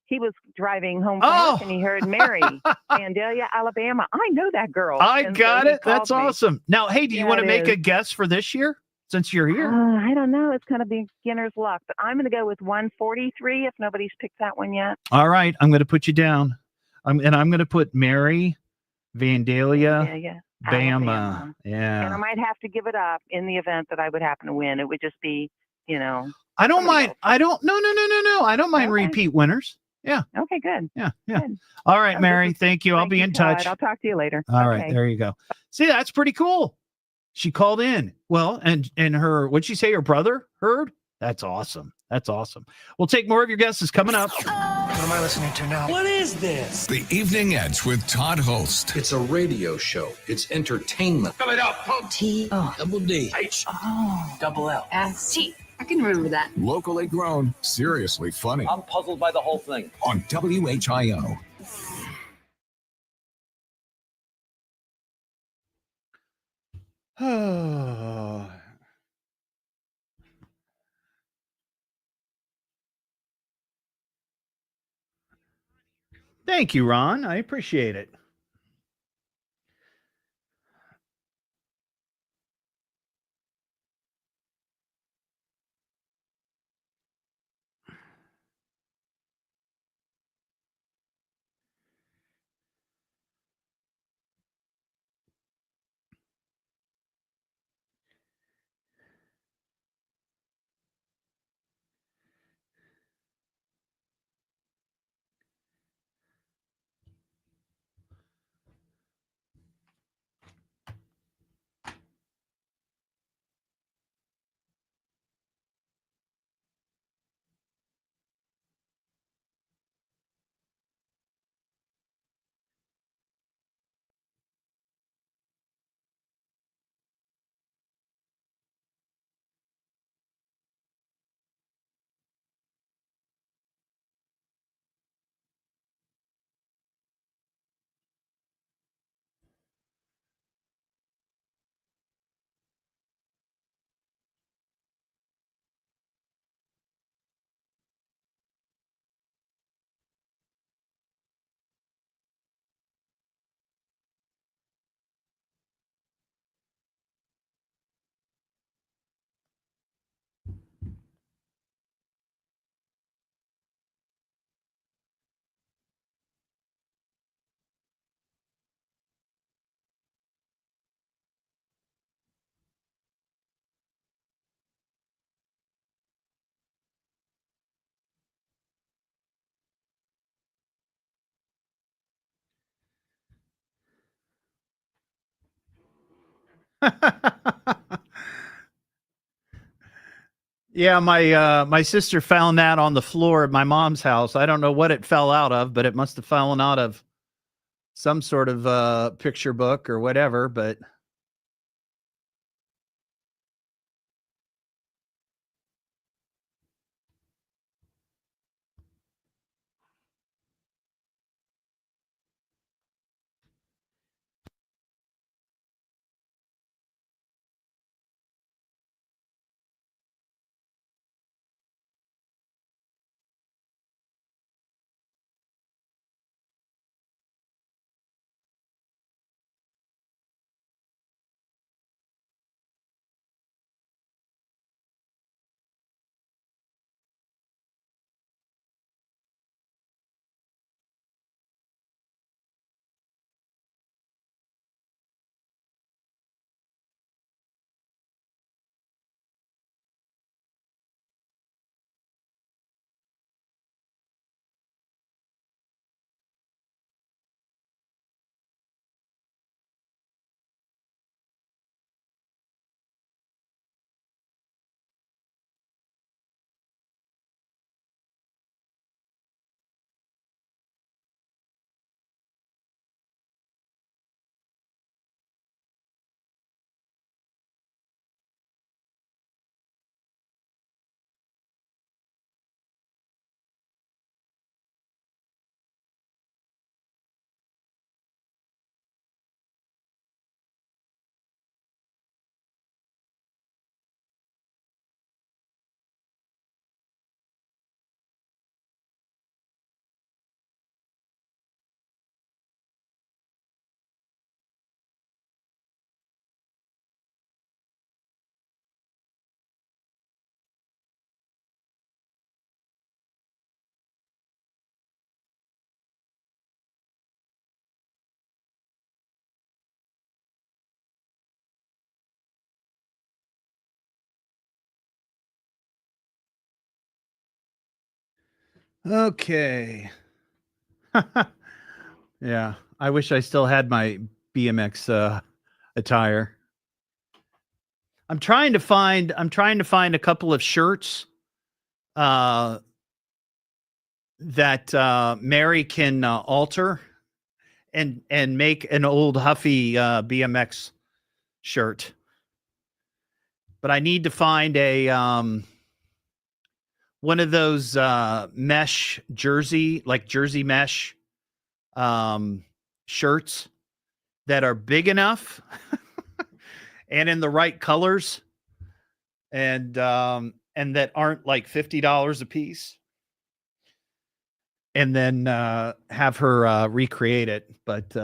He was driving home from work, and he heard Mary, Vandalia, Alabama. I know that girl. I got it. That's awesome. Now, hey, do you want to make a guess for this year since you're here? I don't know. It's kind of beginner's luck, but I'm going to go with 143 if nobody's picked that one yet. All right. I'm going to put you down. I'm going to put Mary, Vandalia, Bama. Yeah. And I might have to give it up in the event that I would happen to win. It would just be, I don't mind. No. I don't mind repeat winners. Yeah. Okay, good. Yeah. Yeah. Good. All right, Mary. Thank you. I'll be in touch. I'll talk to you later. All right. There you go. See, that's pretty cool. She called in. Well, and her, what'd she say? Her brother heard? That's awesome. That's awesome. We'll take more of your guesses coming up. What am I listening to now? What is this? The Evening Edge with Todd Hollst. It's a radio show. It's entertainment. Spell it out. Double D. H. Double L. S-T. I can remember that. Locally grown, seriously funny. I'm puzzled by the whole thing. On WHIO. Thank you, Ron. I appreciate it. Yeah, my sister found that on the floor at my mom's house. I don't know what it fell out of, but it must have fallen out of some sort of picture book or whatever. But okay. Yeah, I wish I still had my BMX attire. I'm trying to find a couple of shirts that Mary can alter and make an old Huffy BMX shirt. But I need to find a one of those mesh jersey, like jersey mesh shirts that are big enough and in the right colors and that aren't like $50 a piece. And then have her recreate it. But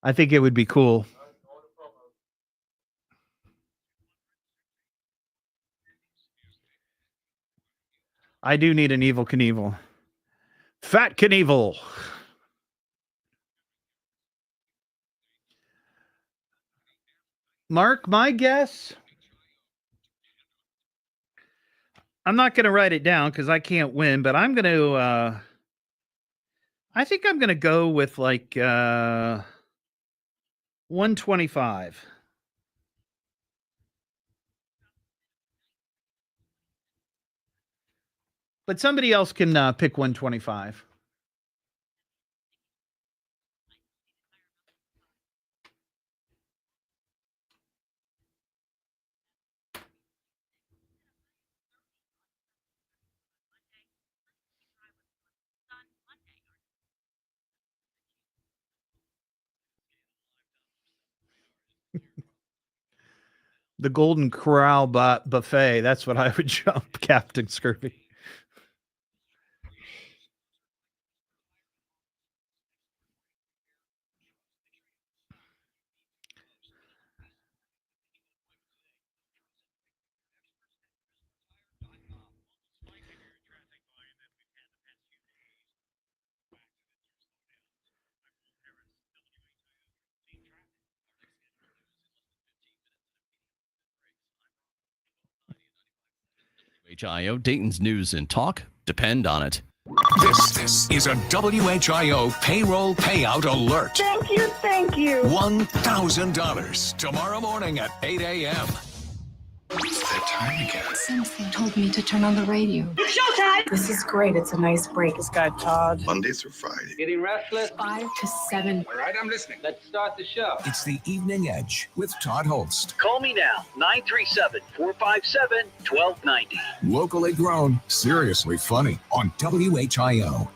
I think it would be cool. I do need an Evil Knievel. Fat Knievel. Mark, my guess. I'm not going to write it down because I can't win, but I'm going to. I think I'm going to go with like 125. But somebody else can pick 125. The Golden Corral buffet. That's what I would jump, Captain Scurvy. HIO, Dayton's news and talk depend on it. This is a WHIO payroll payout alert. Thank you, thank you. $1,000 tomorrow morning at 8 a.m. It's that time again. Something told me to turn on the radio. It's showtime. This is great. It's a nice break. This guy Todd. Monday through Friday. Getting restless? 5 to 7. All right, I'm listening. Let's start the show. It's the Evening Edge with Todd Hollst. Call me now, 937-457-1290. Locally grown, seriously funny on WHIO.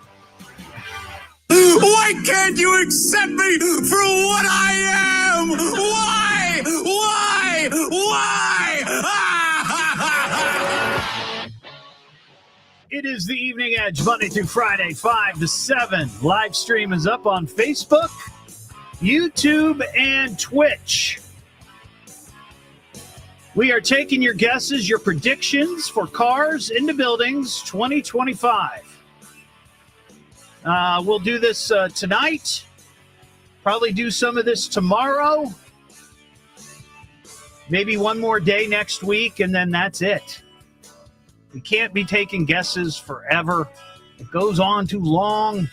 Why can't you accept me for what I am? Why? It is the Evening Edge, Monday through Friday, 5 to 7. Live stream is up on Facebook, YouTube, and Twitch. We are taking your guesses, your predictions for cars into buildings 2025. We'll do this tonight. Probably do some of this tomorrow. Maybe one more day next week, and then that's it. We can't be taking guesses forever. It goes on too long.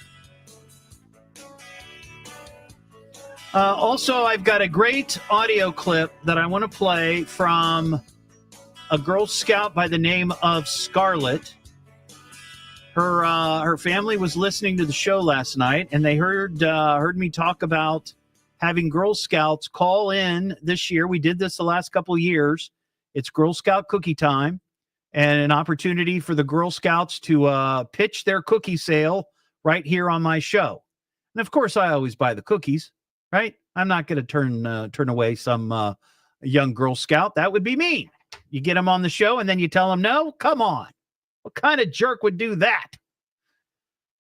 Also, I've got a great audio clip that I want to play from a Girl Scout by the name of Scarlett. Her family was listening to the show last night, and they heard me talk about having Girl Scouts call in this year. We did this the last couple of years. It's Girl Scout cookie time, and an opportunity for the Girl Scouts to pitch their cookie sale right here on my show. And of course, I always buy the cookies, right? I'm not going to turn away some young Girl Scout. That would be mean. You get them on the show, and then you tell them no? Come on. What kind of jerk would do that?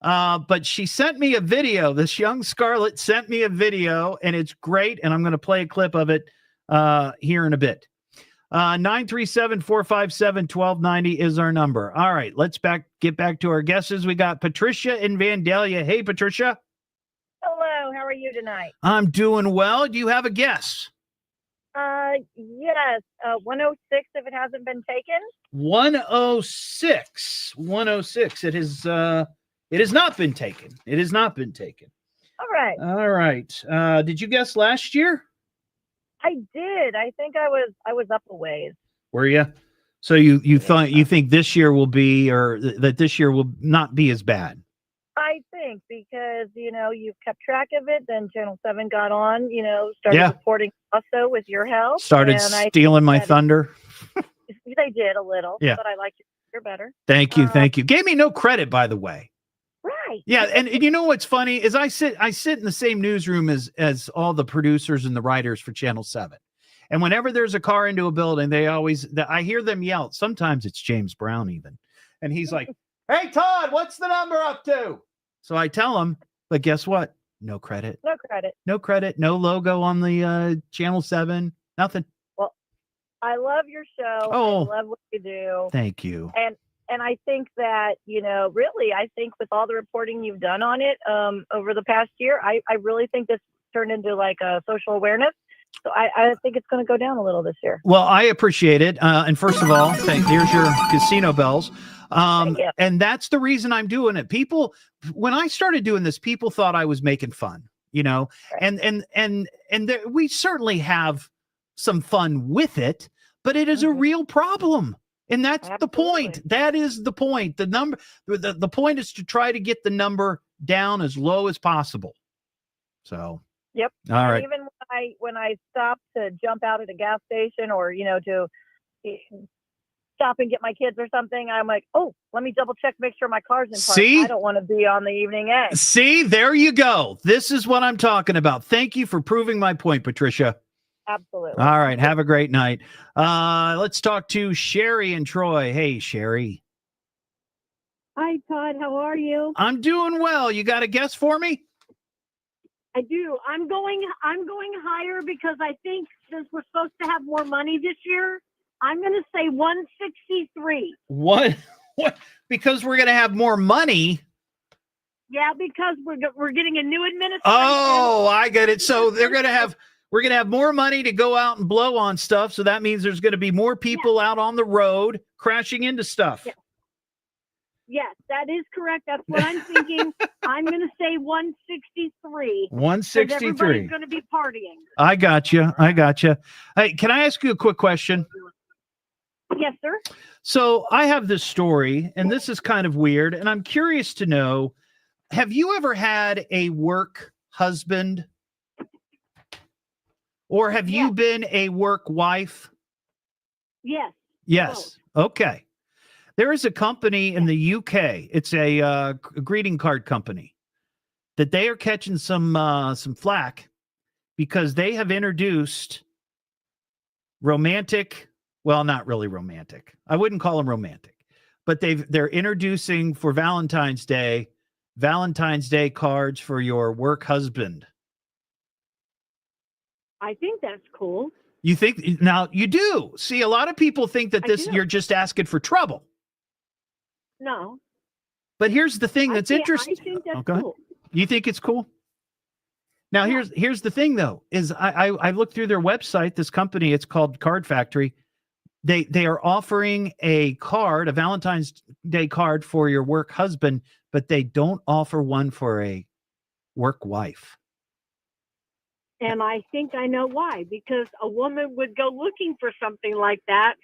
But she sent me a video. This young Scarlett sent me a video, and it's great, and I'm going to play a clip of it here in a bit. 937-457-1290 is our number. All right, let's get back to our guesses. We got Patricia in Vandalia. Hey, Patricia. Hello, how are you tonight? I'm doing well. Do you have a guess? Yes, 106 if it hasn't been taken. 106. 106. It has not been taken. It has not been taken. All right. All right. Did you guess last year? I did. I think I was up a ways. Were you? So you think this year will be, or that this year will not be as bad? I think because, you've kept track of it. Then Channel 7 got on, started reporting also with your help. Started stealing my thunder. They did a little, yeah. But I like you're better. Thank you. Thank you. Gave me no credit, by the way. Right. Yeah. And you know what's funny is I sit in the same newsroom as all the producers and the writers for Channel 7. And whenever there's a car into a building, I hear them yell. Sometimes it's James Brown even. And he's like, hey, Todd, what's the number up to? So I tell him, but guess what? No credit. No credit. No credit. No logo on the Channel 7. Nothing. Well, I love your show. Oh, I love what you do. Thank you. And I think that, really, I think with all the reporting you've done on it over the past year, I really think this turned into like a social awareness. So I think it's going to go down a little this year. Well, I appreciate it. And first of all, here's your casino bells. And that's the reason I'm doing it. People, when I started doing this, people thought I was making fun, right. and we certainly have some fun with it, but it is a real problem. And that's the point. That is the point. The point is to try to get the number down as low as possible. So. Yep. All right. Even when I stop to jump out at a gas station or, to stop and get my kids or something, I'm like, oh, let me double check, make sure my car's in park. See? I don't want to be on the Evening Edge. See, there you go. This is what I'm talking about. Thank you for proving my point, Patricia. Absolutely. All right. Have a great night. Let's talk to Sherry and Troy. Hey, Sherry. Hi, Todd. How are you? I'm doing well. You got a guess for me? I do. I'm going higher because I think since we're supposed to have more money this year, I'm going to say 163. What? Because we're going to have more money? Yeah, because we're getting a new administration. Oh, I get it. So we're going to have more money to go out and blow on stuff. So that means there's going to be more people out on the road crashing into stuff. Yeah. Yes, that is correct. That's what I'm thinking. I'm going to say 163. 163. Everybody's going to be partying. I got you. Hey, can I ask you a quick question? Yes, sir. So I have this story, and this is kind of weird, and I'm curious to know, have you ever had a work husband? Or have you been a work wife? Yes. Yes. Okay. There is a company in the UK. It's a greeting card company that they are catching some flack because they have introduced romantic. Well, not really romantic. I wouldn't call them romantic, but they're introducing for Valentine's Day cards for your work husband. I think that's cool. You think now you do see a lot of people think that you're just asking for trouble. No. But here's the thing that's interesting. I think that's cool. You think it's cool? Now here's the thing though, is I looked through their website, this company, it's called Card Factory. They are offering a Valentine's Day card for your work husband, but they don't offer one for a work wife. And I think I know why, because a woman would go looking for something like that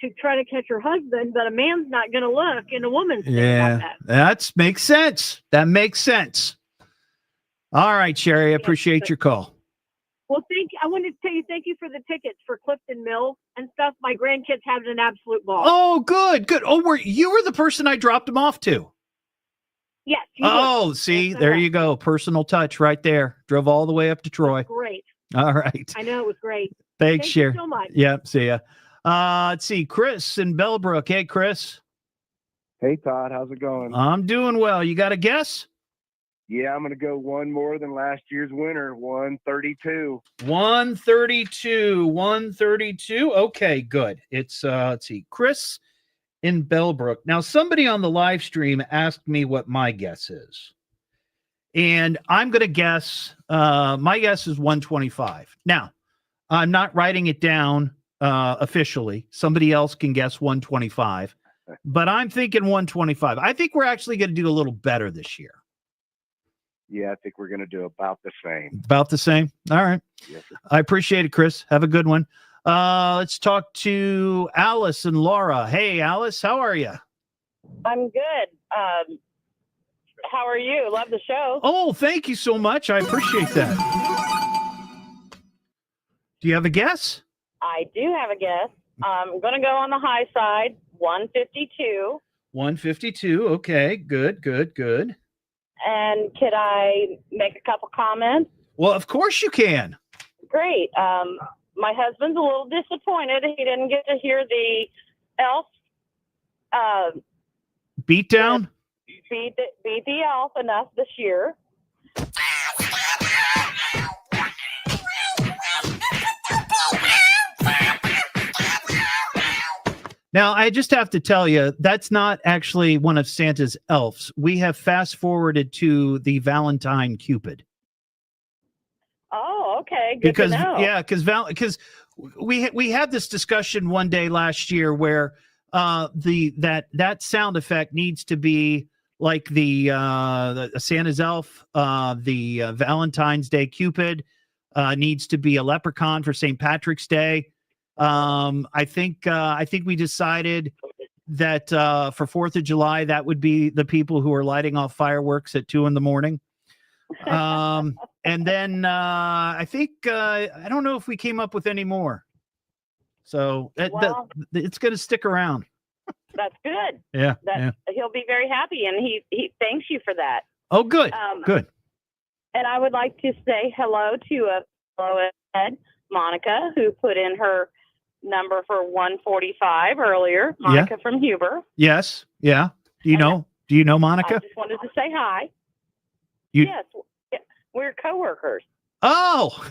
to try to catch her husband, but a man's not going to look, and a woman's thinking about that. Makes sense. That makes sense. All right, Sherry, I appreciate your call. Well, I wanted to tell you, thank you for the tickets for Clifton Mill and stuff. My grandkids having an absolute ball. Oh, good. Oh, you were the person I dropped them off to. Yes. See, yes, there you go. Personal touch right there. Drove all the way up to Troy. Great. All right. I know, it was great. Thanks, Sherry. Thank you so much. Yep. See ya. Let's see. Chris in Bellbrook. Hey, Chris. Hey, Todd. How's it going? I'm doing well. You got a guess? Yeah, I'm going to go one more than last year's winner, 132. 132. Okay, good. It's, let's see. Chris in Bellbrook. Now, somebody on the live stream asked me what my guess is. And I'm going to guess, my guess is 125. Now, I'm not writing it down officially. Somebody else can guess 125, but I'm thinking 125. I think we're actually going to do a little better this year. Yeah, I think we're going to do about the same. About the same? All right. Yes, sir. I appreciate it, Chris. Have a good one. Let's talk to Alice and Laura. Hey, Alice, how are you? I'm good. How are you? Love the show. Oh, thank you so much. I appreciate that. Do you have a guess? I do have a guess. I'm going to go on the high side, 152. 152. Okay, good. And could I make a couple comments? Well, of course you can. Great. My husband's a little disappointed. He didn't get to hear the elf. Beat down? Beat the elf enough this year. Now, I just have to tell you, that's not actually one of Santa's elves. We have fast forwarded to the Valentine Cupid. Oh, okay. Good to know. Yeah, because we had this discussion one day last year where that sound effect needs to be like the Santa's elf, the Valentine's Day Cupid needs to be a leprechaun for St. Patrick's Day. I think we decided that for 4th of July, that would be the people who are lighting off fireworks at 2 a.m. And then I think I don't know if we came up with any more. So it's going to stick around. That's good. Yeah, He'll be very happy, and he thanks you for that. Oh, good, good. And I would like to say hello to Monica, who put in her number for 145 earlier. Monica from Huber. Yes. Yeah. Do you know Monica? I just wanted to say hi. Yes. We're coworkers. Oh,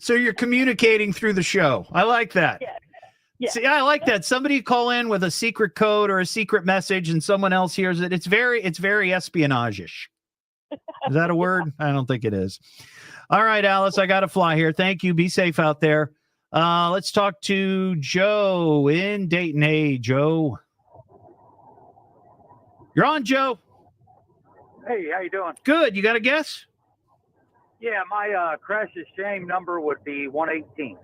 so you're communicating through the show. I like that. Yeah. See, I like that. Somebody call in with a secret code or a secret message and someone else hears it. It's very espionage-ish. Is that a word? I don't think it is. All right, Alice, I got to fly here. Thank you. Be safe out there. Let's talk to Joe in Dayton. Hey, Joe. You're on, Joe. Hey, how you doing? Good. You got a guess? Yeah, my crash's shame number would be 118.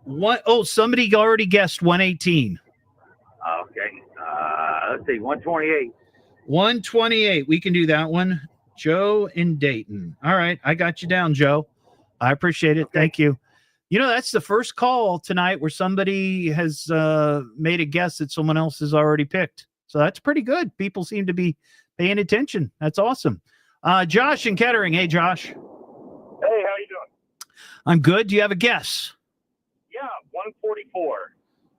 What? Oh, somebody already guessed 118. Okay. Let's see, 128. 128. We can do that one. Joe in Dayton. All right. I got you down, Joe. I appreciate it. Okay. Thank you. You know, that's the first call tonight where somebody has made a guess that someone else has already picked. So that's pretty good. People seem to be paying attention. That's awesome. Josh in Kettering. Hey, Josh. Hey, how you doing? I'm good. Do you have a guess? Yeah, 144.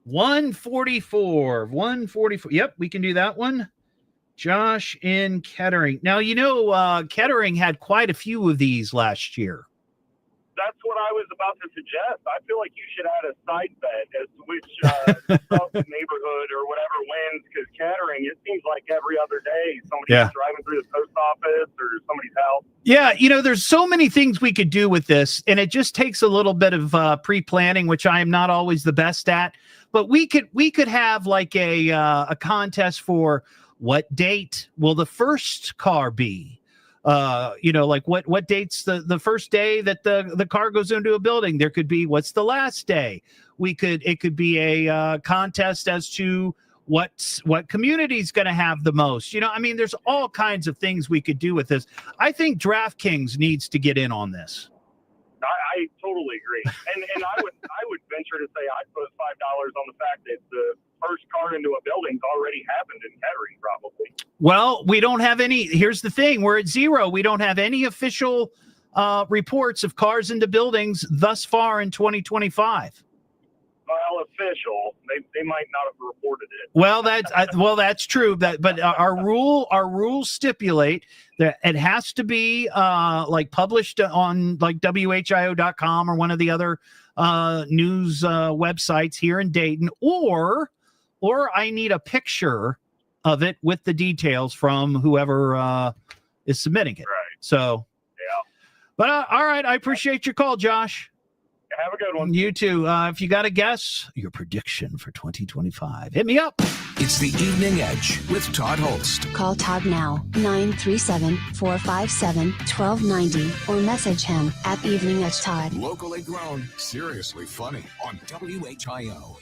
144. 144. Yep, we can do that one. Josh in Kettering. Now, you know, Kettering had quite a few of these last year. That's what I was about to suggest. I feel like you should add a side bet as to which neighborhood or whatever wins, because Kettering, it seems like every other day somebody's driving through the post office or somebody's house. Yeah, you know, there's so many things we could do with this, and it just takes a little bit of pre-planning, which I am not always the best at. But we could have like a contest for what date will the first car be? You know, like what date's the first day that the car goes into a building? There could be what's the last day. It could be a contest as to what community's going to have the most. You know, I mean, there's all kinds of things we could do with this. I think DraftKings needs to get in on this. I totally agree, and I would venture to say I'd put $5 on the fact that the first car into a building's already happened in Kettering, probably. Well, we don't have any. Here's the thing: we're at 0. We don't have any official reports of cars into buildings thus far in 2025. Well, official. They might not have reported it. Well, that's true. But our rules stipulate that it has to be like published on like WHIO.com or one of the other news websites here in Dayton, or I need a picture of it with the details from whoever is submitting it. Right. So, yeah. But all right, I appreciate your call, Josh. Have a good one. You too. If you got a guess, your prediction for 2025, hit me up. It's the Evening Edge with Todd Hollst. Call Todd now, 937-457-1290, or message him at Evening Edge Todd. Locally grown, seriously funny on WHIO.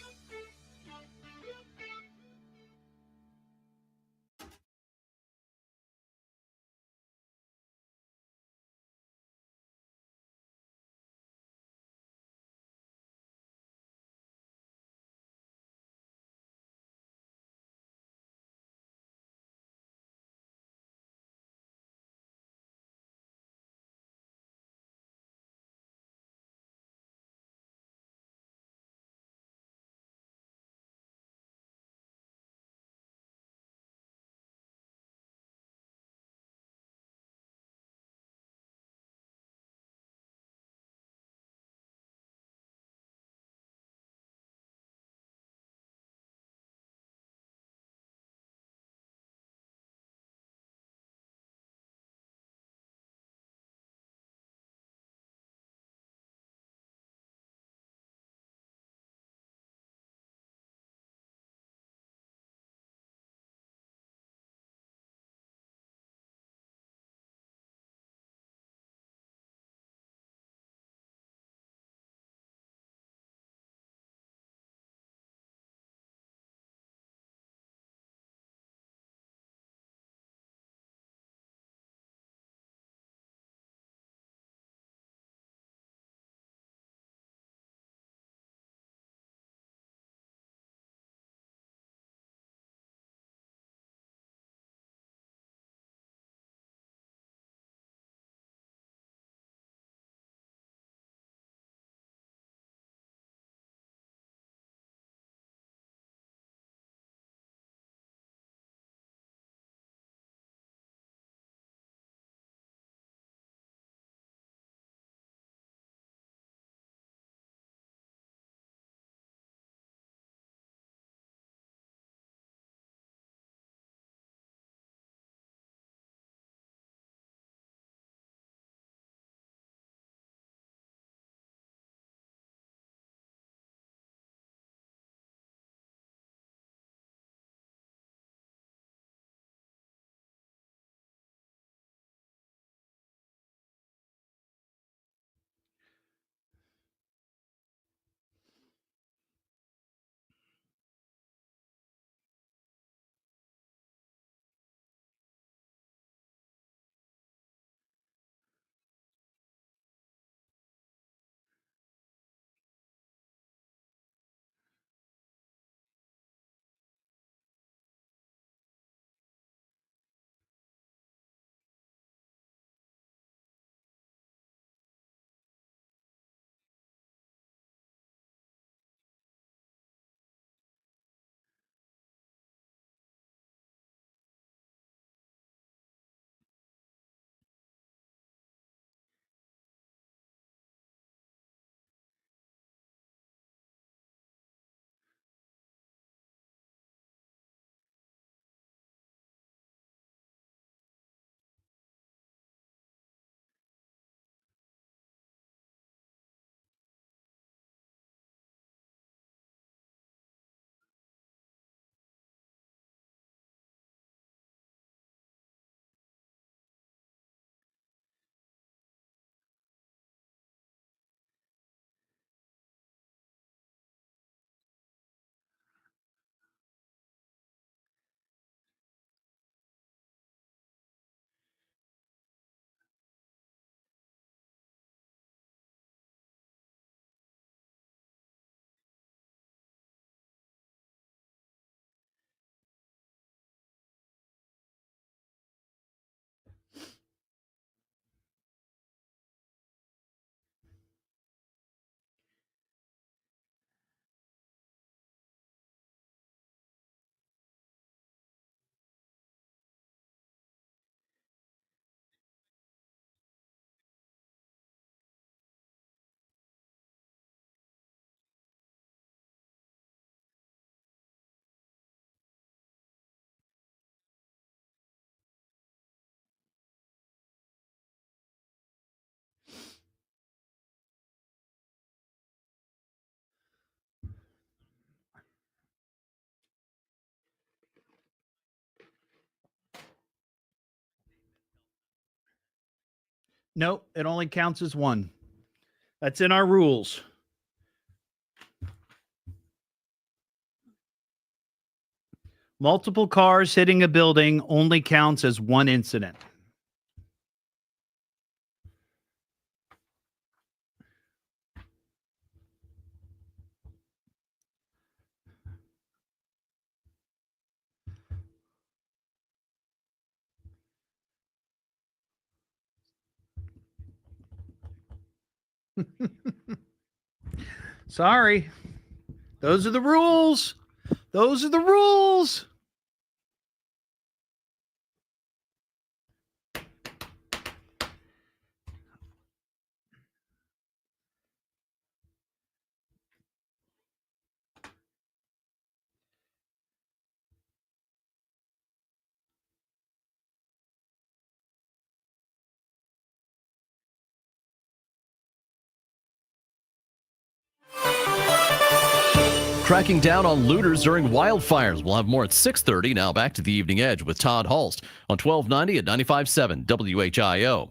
Nope, it only counts as one. That's in our rules. Multiple cars hitting a building only counts as one incident. Sorry. Those are the rules. Those are the rules. Cracking down on looters during wildfires. We'll have more at 6:30. Now back to the Evening Edge with Todd Hollst on 1290 at 95.7 WHIO.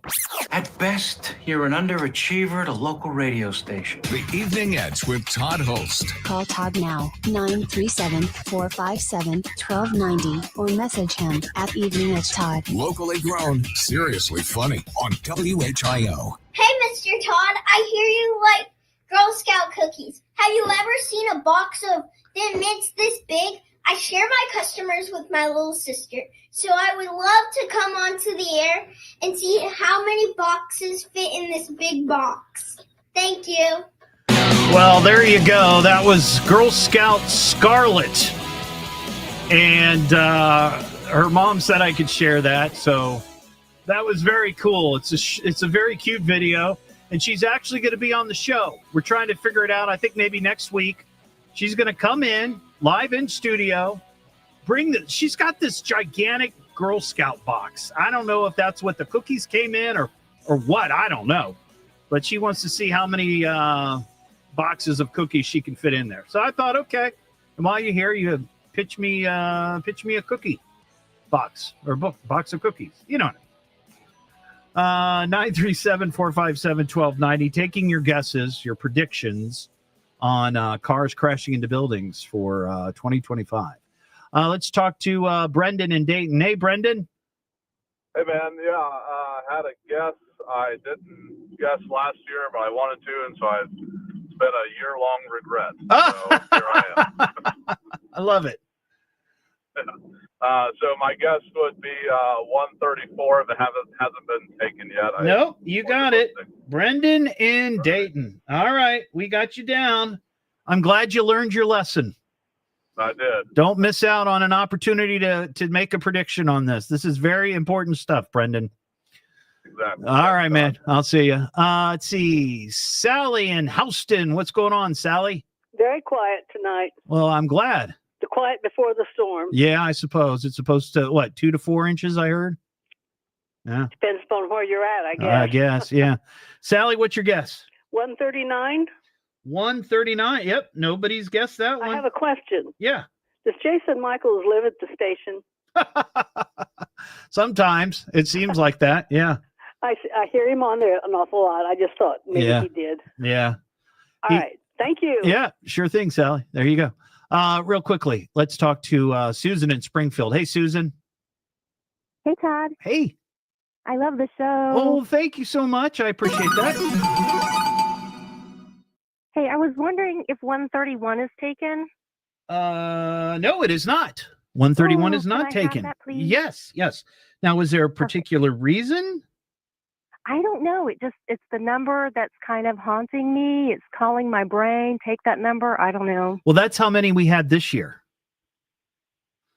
At best, you're an underachiever at a local radio station. The Evening Edge with Todd Hollst. Call Todd now, 937-457-1290, or message him at Evening Edge Todd. Locally grown, seriously funny on WHIO. Hey, Mr. Todd, I hear you like Girl Scout cookies. Have you ever seen a box of Thin Mints this big? I share my customers with my little sister, so I would love to come onto the air and see how many boxes fit in this big box. Thank you. Well, there you go. That was Girl Scout Scarlet. And her mom said I could share that, so that was very cool. It's a very cute video. And she's actually going to be on the show. We're trying to figure it out. I think maybe next week she's going to come in live in studio. She's got this gigantic Girl Scout box. I don't know if that's what the cookies came in or what. I don't know. But she wants to see how many boxes of cookies she can fit in there. So I thought, okay, and while you're here, you pitch me a cookie box or box of cookies. You know what I mean. 937-457-1290. Taking your guesses, your predictions on cars crashing into buildings for 2025. Let's talk to Brendan in Dayton. Hey, Brendan. Hey, man. Yeah, I had a guess. I didn't guess last year, but I wanted to, and so it's been a year-long regret. So here I am. I love it. So my guess would be 134 that hasn't been taken yet. Nope, you got it. Brendan in Dayton. All right, we got you down. I'm glad you learned your lesson. I did. Don't miss out on an opportunity to make a prediction on this. This is very important stuff, Brendan. Exactly. All right, man. I'll see you. Let's see. Sally in Houston. What's going on, Sally? Very quiet tonight. Well, I'm glad. The quiet before the storm. Yeah, I suppose. It's supposed to, 2 to 4 inches, I heard? Yeah. Depends upon where you're at, I guess. I guess, yeah. Sally, what's your guess? 139. 139. Yep, nobody's guessed that one. I have a question. Yeah. Does Jason Michaels live at the station? Sometimes. It seems like that, yeah. I hear him on there an awful lot. I just thought maybe he did. Yeah. All right. Thank you. Yeah, sure thing, Sally. There you go. Real quickly, let's talk to Susan in Springfield. Hey, Susan. Hey, Todd. Hey. I love the show. Oh, thank you so much. I appreciate that. Hey, I was wondering if 131 is taken. No, it is not. 131 is not taken. That, please? Yes. Now, was there a particular reason? I don't know. It's the number that's kind of haunting me. It's calling my brain. Take that number. I don't know. Well, that's how many we had this year.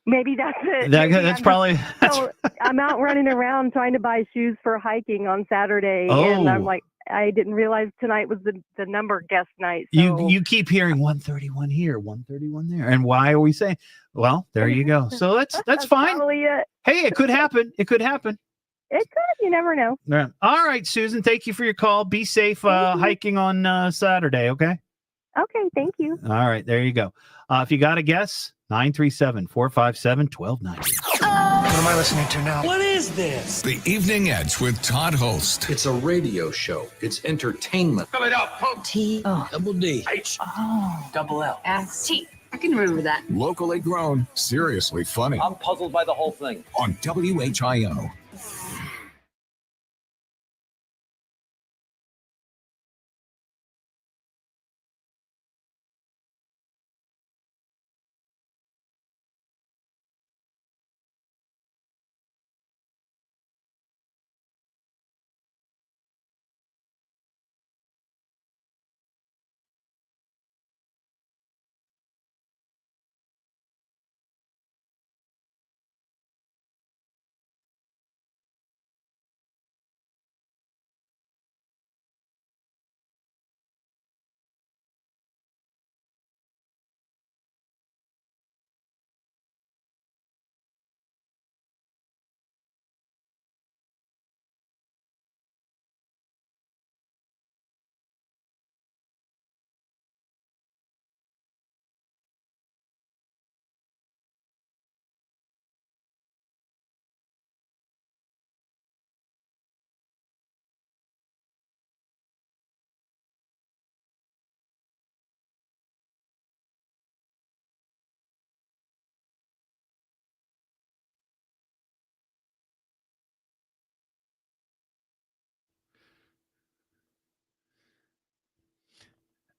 Maybe that's it. That's probably. So I'm out running around trying to buy shoes for hiking on Saturday, and I'm like, I didn't realize tonight was the number guest night. So. You keep hearing 131 here, 131 there, and why are we saying? Well, there you go. So that's fine. Hey, it could happen. It could happen. It could. You never know. Yeah. All right, Susan. Thank you for your call. Be safe hiking on Saturday. Okay. Okay. Thank you. All right. There you go. If you got a guess, 937-457-1290. What am I listening to now? What is this? The Evening Edge with Todd Hollst. It's a radio show. It's entertainment. Fill it up. Double D. Double L. S-T. I can remember that. Locally grown, seriously funny. I'm puzzled by the whole thing. On WHIO.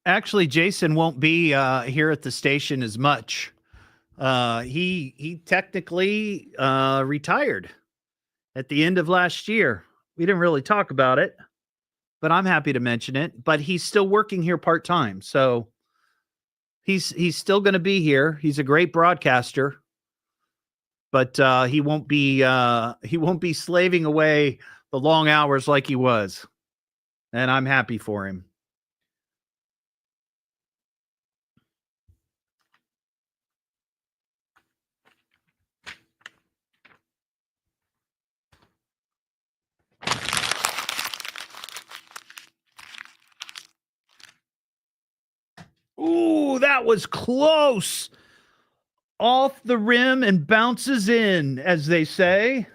Actually, Jason won't be here at the station as much. He technically retired at the end of last year. We didn't really talk about it, but I'm happy to mention it. But he's still working here part-time, so he's still going to be here. He's a great broadcaster, but he won't be slaving away the long hours like he was, and I'm happy for him. Ooh, that was close. Off the rim and bounces in, as they say.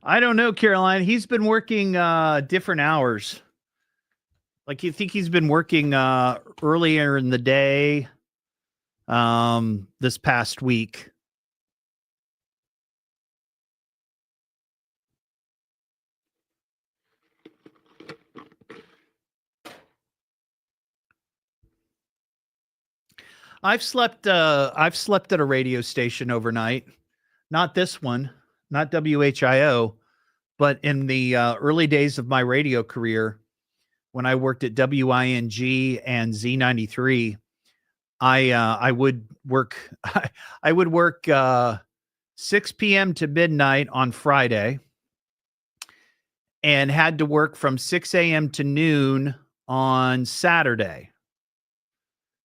I don't know, Caroline. He's been working different hours. Like, you think he's been working earlier in the day this past week. I've slept at a radio station overnight. Not this one, not WHIO, but in the early days of my radio career, when I worked at WING and Z93, I would work 6 p.m. to midnight on Friday, and had to work from 6 a.m. to noon on Saturday.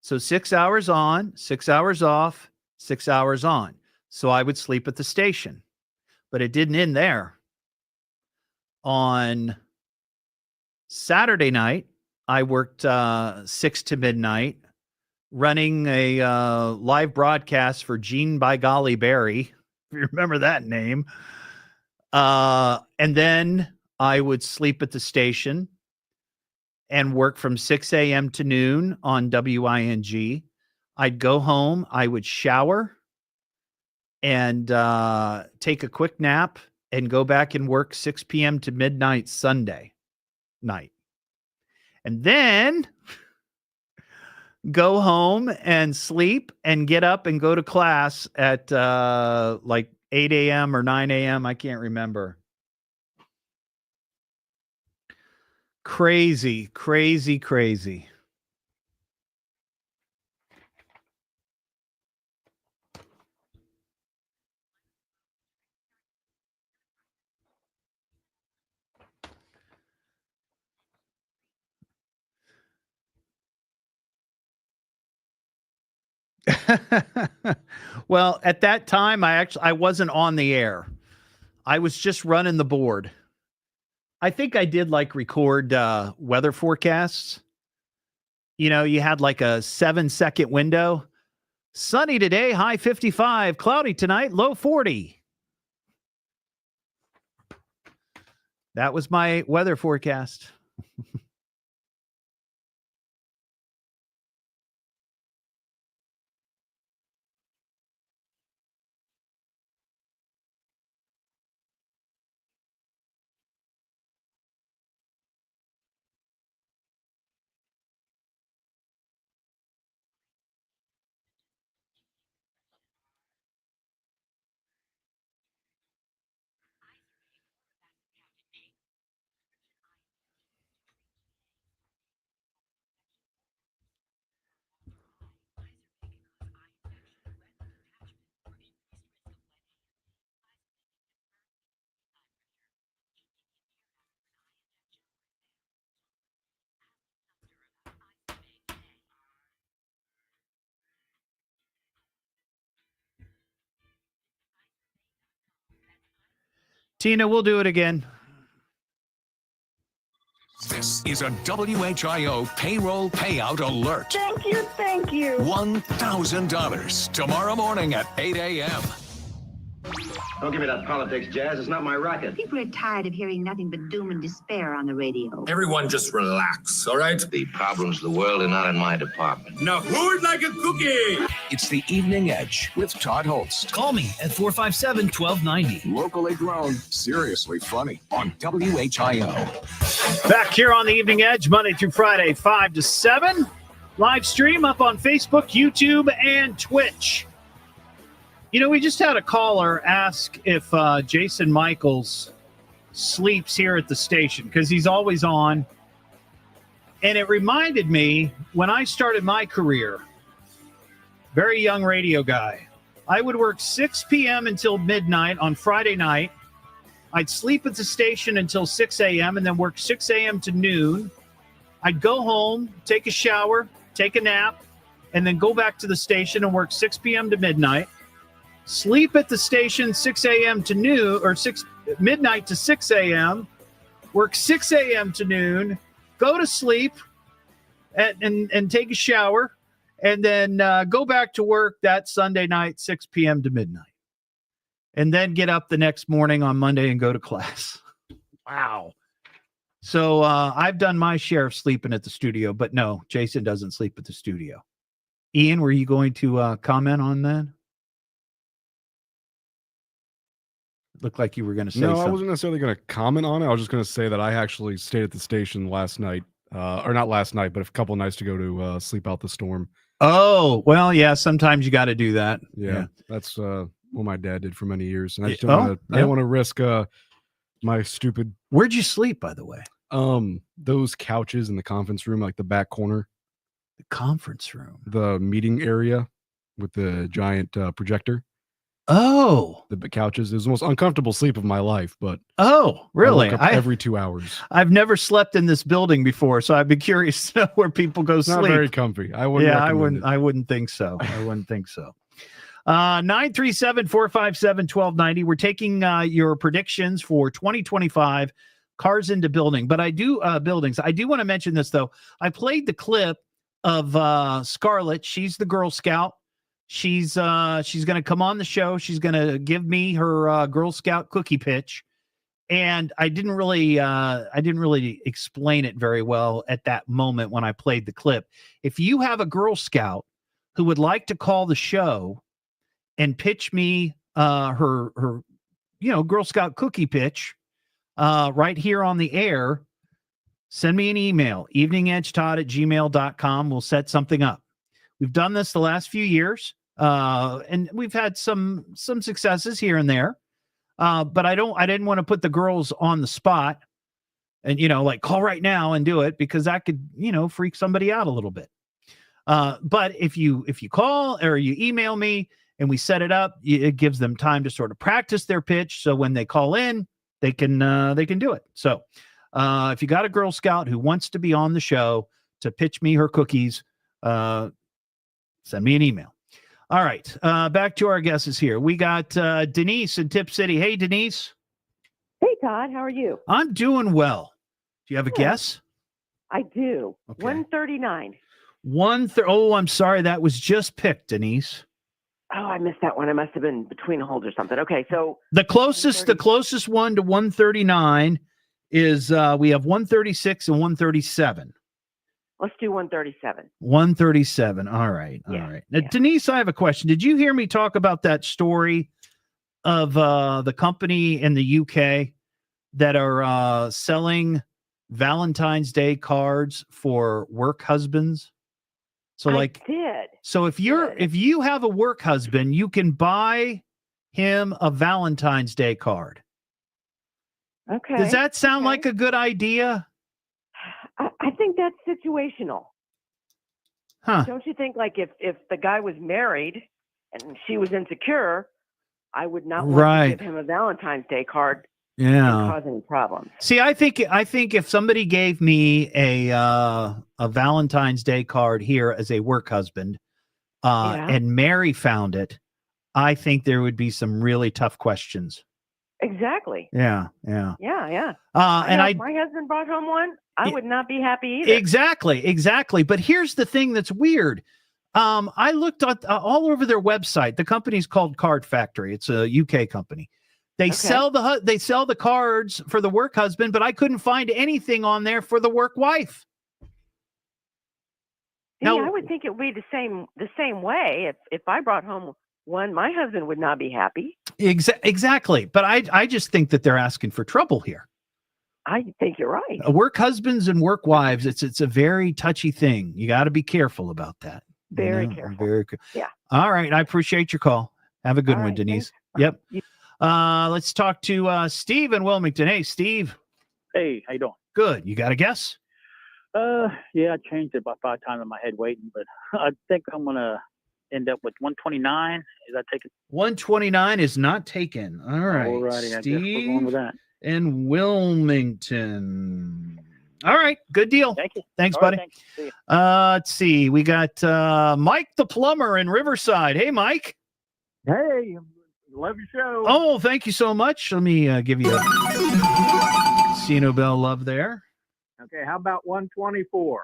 So 6 hours on, 6 hours off, 6 hours on. So I would sleep at the station, but it didn't end there. On Saturday night, I worked 6 to midnight, running a live broadcast for Gene by Golly Berry, if you remember that name. And then I would sleep at the station and work from 6 a.m. to noon on WING. I'd go home, I would shower and take a quick nap and go back and work 6 p.m. to midnight Sunday night. And then go home and sleep and get up and go to class at like 8 a.m. or 9 a.m. I can't remember. Crazy, crazy, crazy. Well, at that time, I wasn't on the air. I was just running the board. I think I did like record weather forecasts. You know, you had like a 7-second window. Sunny today, high 55. Cloudy tonight, low 40. That was my weather forecast. Tina, we'll do it again. This is a WHIO payroll payout alert. Thank you, thank you. $1,000 tomorrow morning at 8 a.m. Don't give me that politics, Jazz. It's not my racket. People are tired of hearing nothing but doom and despair on the radio. Everyone just relax, all right? The problems of the world are not in my department. Now, who would like a cookie? It's the Evening Edge with Todd Hollst. Call me at 457-1290. Locally grown, seriously funny on WHIO. Back here on the Evening Edge, Monday through Friday, 5 to 7. Live stream up on Facebook, YouTube, and Twitch. You know, we just had a caller ask if Jason Michaels sleeps here at the station because he's always on. And it reminded me when I started my career, very young radio guy, I would work 6 p.m. until midnight on Friday night. I'd sleep at the station until 6 a.m. and then work 6 a.m. to noon. I'd go home, take a shower, take a nap, and then go back to the station and work 6 p.m. to midnight. Sleep at the station 6 a.m. to noon, or midnight to 6 a.m., work 6 a.m. to noon, go to sleep and take a shower, and then go back to work that Sunday night, 6 p.m. to midnight. And then get up the next morning on Monday and go to class. Wow. So I've done my share of sleeping at the studio, but no, Jason doesn't sleep at the studio. Ian, were you going to comment on that? Looked like you were going to say something. I wasn't necessarily going to comment on it. I was just going to say that I actually stayed at the station last night, or not last night, but a couple nights to go to sleep out the storm. Oh, well, yeah, sometimes you got to do that. Yeah. That's what my dad did for many years. And I just don't want to risk my stupid. Where'd you sleep, by the way? Those couches in the conference room, like the back corner. The conference room? The meeting area with the giant projector. Oh, the couches. It was the most uncomfortable sleep of my life, but oh, really? I woke up every 2 hours. I've never slept in this building before, so I'd be curious to know where people go sleep. Not very comfy. I wouldn't. Yeah, I wouldn't think so. 937-457-1290. We're taking your predictions for 2025 cars into building, but buildings. I do want to mention this though. I played the clip of Scarlett. She's the Girl Scout. She's going to come on the show. She's going to give me her Girl Scout cookie pitch. And I didn't really explain it very well at that moment when I played the clip. If you have a Girl Scout who would like to call the show and pitch me her Girl Scout cookie pitch right here on the air, send me an email, eveningedgetodd@gmail.com. We'll set something up. We've done this the last few years, and we've had some successes here and there. But I didn't want to put the girls on the spot and, like call right now and do it because that could, freak somebody out a little bit. But if you call or you email me and we set it up, it gives them time to sort of practice their pitch. So when they call in, they can do it. So if you got a Girl Scout who wants to be on the show to pitch me her cookies, send me an email. All right. Back to our guesses here. We got Denise in Tip City. Hey, Denise. Hey, Todd. How are you? I'm doing well. Do you have a guess? I do. Okay. 139. Oh, I'm sorry. That was just picked, Denise. Oh, I missed that one. I must have been between holds or something. Okay, so The closest one to 139 is we have 136 and 137. let's do 137. 137. All right. All Yeah, right. Now, Denise, I have a question. Did you hear me talk about that story of the company in the UK that are selling Valentine's Day cards for work husbands? So I did. So if you have a work husband, you can buy him a Valentine's Day card. Okay. Does that sound like a good idea? I think that's situational. Huh. Don't you think, like, if the guy was married and she was insecure, I would not want to give him a Valentine's Day card and cause any problems. See, I think if somebody gave me a Valentine's Day card here as a work husband, and Mary found it, I think there would be some really tough questions. Exactly. Yeah. Yeah. And my husband brought home one, I would not be happy either. Exactly. But here's the thing that's weird. I looked at all over their website. The company's called Card Factory. It's a UK company. They sell the cards for the work husband, but I couldn't find anything on there for the work wife. Now, I would think it would be the same way. If I brought home one, my husband would not be happy. Exactly. But I just think that they're asking for trouble here. I think you're right. Work husbands and work wives, it's a very touchy thing. You got to be careful about that. Very careful. Very careful. Yeah. All right. I appreciate your call. Have a good one, Denise. Thanks. Yep. Let's talk to Steve in Wilmington. Hey, Steve. Hey, how you doing? Good. You got a guess? Yeah, I changed it about 5 times in my head waiting, but I think I'm gonna end up with 129. Is that taken? 129 is not taken. All right. All righty, I guess we're Steve going with that. in Wilmington. All right. Good deal. Thank you. Thanks, All buddy. right, thanks. See ya. Let's see. We got Mike the plumber in Riverside. Hey, Mike. Hey, love your show. Oh, thank you so much. Let me give you a Casino Bell love there. Okay, how about 124?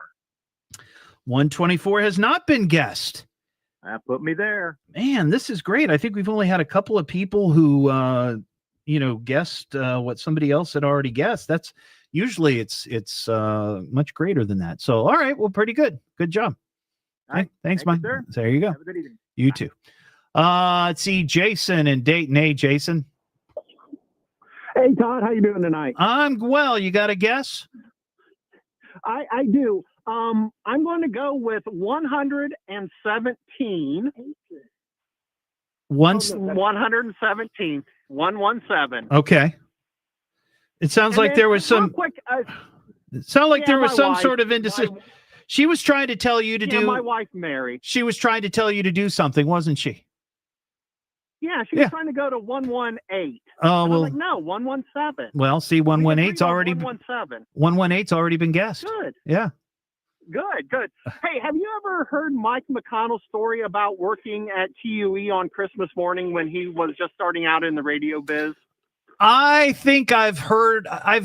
124 has not been guessed. That put me there. Man, this is great. I think we've only had a couple of people who, guessed what somebody else had already guessed. That's usually it's much greater than that. So, all right, well, pretty good. Good job. All right. Thanks, Thank Mike. you, sir. There you go. Have a good evening. You too. Let's see, Jason in Dayton. Hey, Jason. Hey, Todd, how you doing tonight? I'm well. You got a guess? I do. I'm going to go with 117. 117. 117. Okay. It sounds like there was some. Quick, It sounded like there was my some wife- sort of indecision. She was trying to tell you to do. my wife Mary. She was trying to tell you to do something, wasn't she? Yeah, she was trying to go to 118. Oh, And well- I'm like, no, 117. Well, see, 118's already 117. 118's already been guessed. Good. Yeah. Good. Hey, have you ever heard Mike McConnell's story about working at TUE on Christmas morning when he was just starting out in the radio biz? I think I've heard. I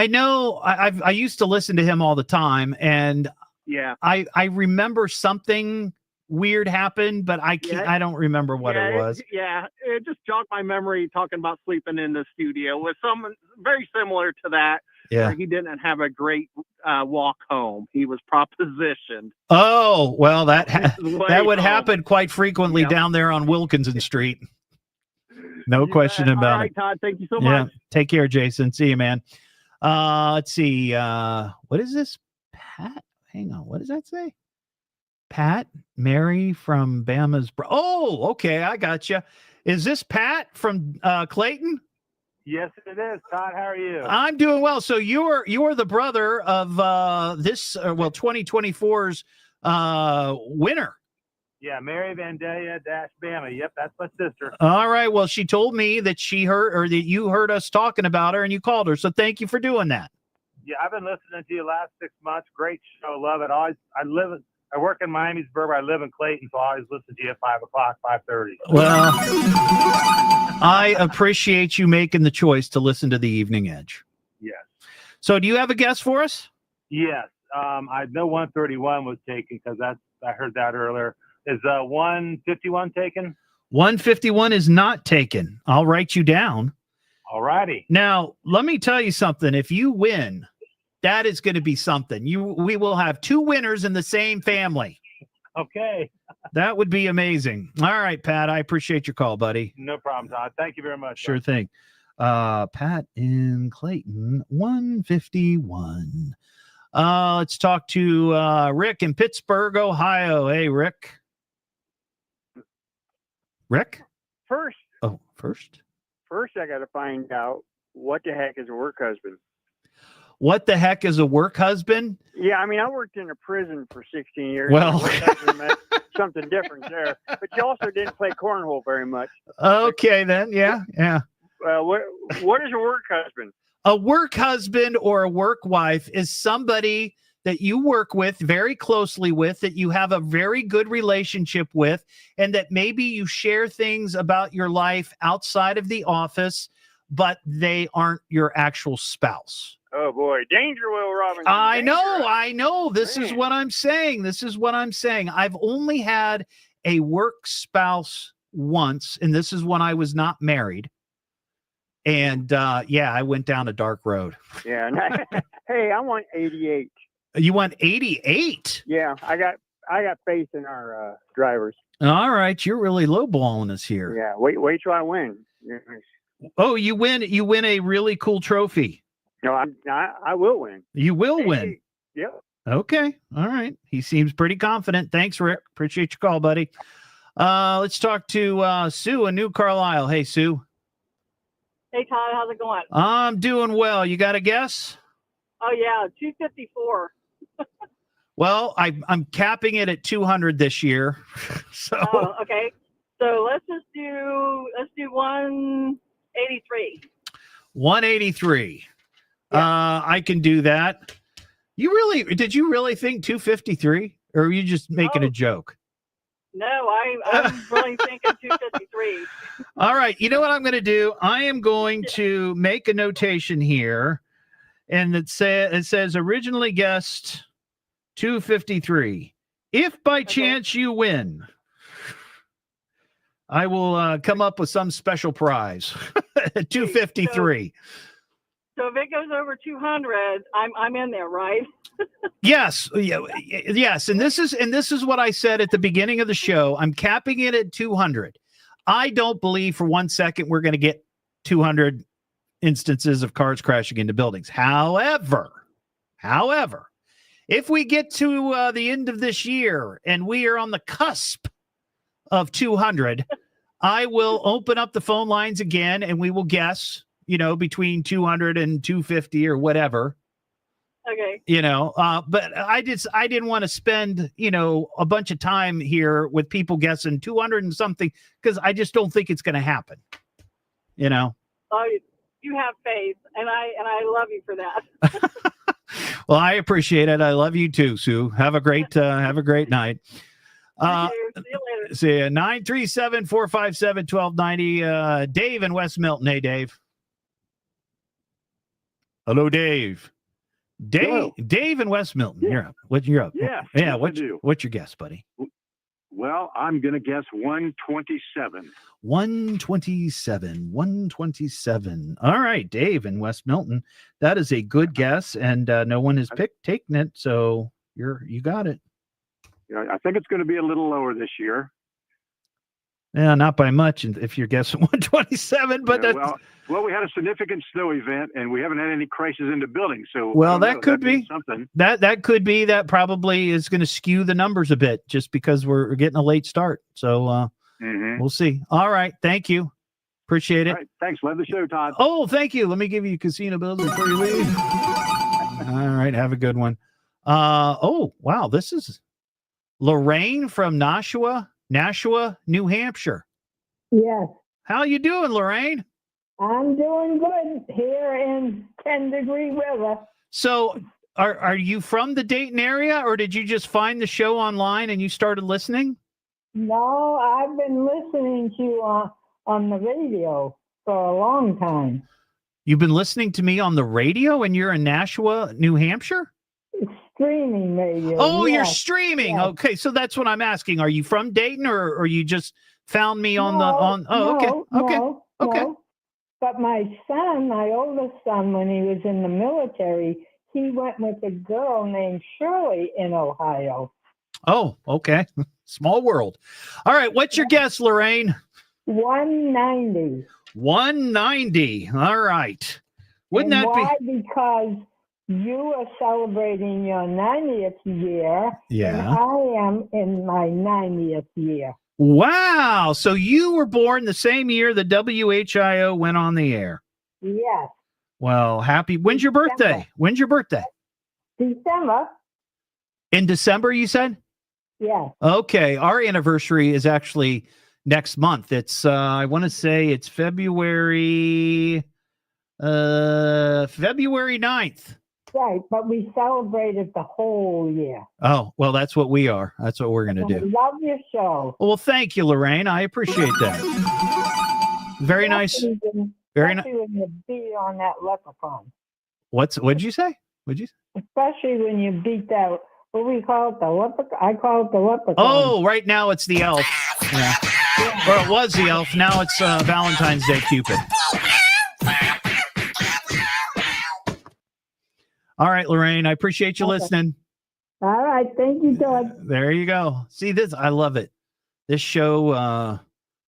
know. I used to listen to him all the time, and Yeah. I remember something weird happened, but I can't. I don't remember what it was. It just jogged my memory talking about sleeping in the studio with someone very similar to that. Yeah. Where he didn't have a great walk home. He was propositioned. Oh, well, that Way would home. happen quite frequently down there on Wilkinson Street. No question All about right, it. Todd. Thank you so Yeah. much. Take care, Jason. See you, man. Let's see. What is this? Pat? Hang on. What does that say? Pat? Mary from Bama's. Oh, okay. I got you. Is this Pat from Clayton? Yes, it is. Todd, how are you? I'm doing well. So you're the brother of this 2024's winner. Yeah, Mary Vandalia Bama. Yep, that's my sister. All right. Well, she told me that she heard or that you heard us talking about her and you called her. So thank you for doing that. Yeah, I've been listening to you last 6 months. Great show. Love it. I I work in Miamisburg. I live in Clayton, so I always listen to you at 5 o'clock, 5:30. Well, I appreciate you making the choice to listen to the Evening Edge. Yes. So do you have a guess for us? Yes. I know 131 was taken because I heard that earlier. Is 151 taken? 151 is not taken. I'll write you down. All righty. Now, let me tell you something. If you win, that is going to be something. We will have 2 winners in the same family. Okay. That would be amazing. All right, Pat, I appreciate your call, buddy. No problem, Todd. Thank you very much. Sure thing. Pat in Clayton, 151. Let's talk to Rick in Pittsburgh, Ohio. Hey, Rick. Rick? First, I got to find out what the heck is a work husband. What the heck is a work husband? Yeah, I mean, I worked in a prison for 16 years. Well, something different there. But you also didn't play cornhole very much. Okay, then. Yeah. What is a work husband? A work husband or a work wife is somebody that you work with very closely with, that you have a very good relationship with, and that maybe you share things about your life outside of the office, but they aren't your actual spouse. Oh, boy. Danger, Will Robinson. I know. This is what I'm saying. I've only had a work spouse once, and this is when I was not married. And, I went down a dark road. Yeah. Hey, I want 88. You want 88? Yeah, I got faith in our drivers. All right, you're really lowballing us here. Yeah, wait till I win. Oh, you win a really cool trophy. No, I will win. You will win. Yep. Okay. All right. He seems pretty confident. Thanks, Rick. Appreciate your call, buddy. Let's talk to Sue in New Carlisle. Hey, Sue. Hey, Todd, how's it going? I'm doing well. You got a guess? Oh, yeah, 254. Well, I'm capping it at 200 this year. So okay. So let's do 183. 183. Yeah. I can do that. Did you really think 253, or are you just making a joke? No, I'm really thinking 253. All right. You know what I'm going to do? I am going to make a notation here, and it says originally guessed 253. If by chance you win, I will come up with some special prize at 253. So if it goes over 200, I'm in there, right? Yes. Yes. And this is what I said at the beginning of the show. I'm capping it at 200. I don't believe for 1 second we're going to get 200 instances of cars crashing into buildings. However, if we get to the end of this year and we are on the cusp of 200, I will open up the phone lines again and we will guess, between 200 and 250 or whatever. Okay. But I didn't want to spend, a bunch of time here with people guessing 200 and something, because I just don't think it's going to happen. Oh, you have faith, and I love you for that. Well, I appreciate it. I love you too, Sue. Have a great night. See you later. See you. 937-457-1290. Dave in West Milton. Hey, Dave. Hello, Dave. Dave in West Milton. Yeah. You're up. Yeah. Yeah. What's your guess, buddy? Well, I'm going to guess 127. 127. All right, Dave in West Milton. That is a good guess, and no one has taken it, so you got it. Yeah, I think it's going to be a little lower this year. Yeah, not by much if you're guessing 127, but that's... Well, we had a significant snow event, and we haven't had any crashes into buildings. So that could be something. That could be. That probably is going to skew the numbers a bit, just because we're getting a late start. So we'll see. All right, thank you. Appreciate it. All right, thanks. Love the show, Todd. Oh, thank you. Let me give you casino bills before you leave. All right, have a good one. Oh, wow, this is Lorraine from Nashua, New Hampshire. Yes. How you doing, Lorraine? I'm doing good here in 10-degree weather. So are you from the Dayton area, or did you just find the show online and you started listening? No, I've been listening to you on the radio for a long time. You've been listening to me on the radio, and you're in Nashua, New Hampshire? Streaming radio. Oh, yes. You're streaming. Yes. Okay, so that's what I'm asking. Are you from Dayton, or you just found me on No. But my son, my oldest son, when he was in the military, he went with a girl named Shirley in Ohio. Oh, okay. Small world. All right, what's your guess, Lorraine? 190. 190. All right. Wouldn't and that why? be? Because you are celebrating your 90th year, Yeah. and I am in my 90th year. Wow. So you were born the same year the WHIO went on the air. Yes. Well, happy. When's your birthday? When's your birthday? December. In December, you said? Yes. Okay. Our anniversary is actually next month. It's I want to say it's February 9th. Right, but we celebrated the whole year. Oh, well, that's what we are. That's what we're going to I do. love your show. Well, thank you, Lorraine. I appreciate that. Very nice. Very nice. Especially when you beat on that leprechaun. What'd you say? Especially when you beat that, what we call it, the leprechaun. I call it the leprechaun. Oh, right now it's the elf. Yeah. Or it was the elf. Now it's Valentine's Day Cupid. All right, Lorraine, I appreciate you listening. All right. Thank you, Todd. There you go. See this? I love it. This show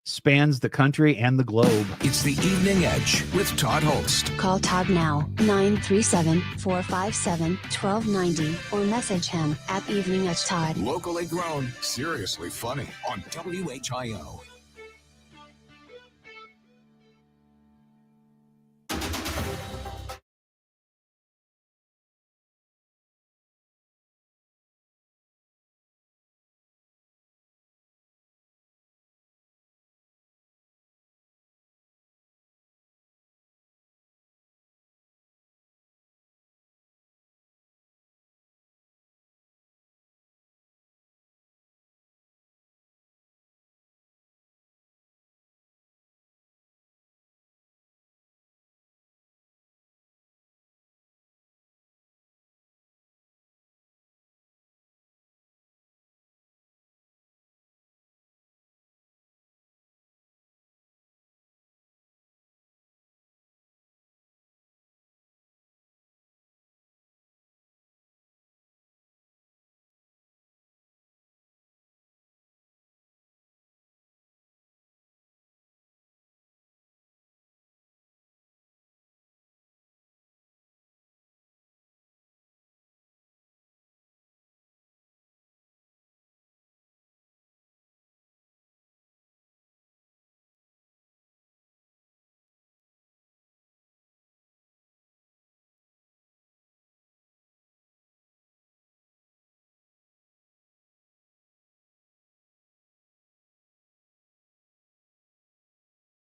spans the country and the globe. It's the Evening Edge with Todd Hollst. Call Todd now, 937-457-1290, or message him at Evening Edge Todd. Locally grown, seriously funny on WHIO.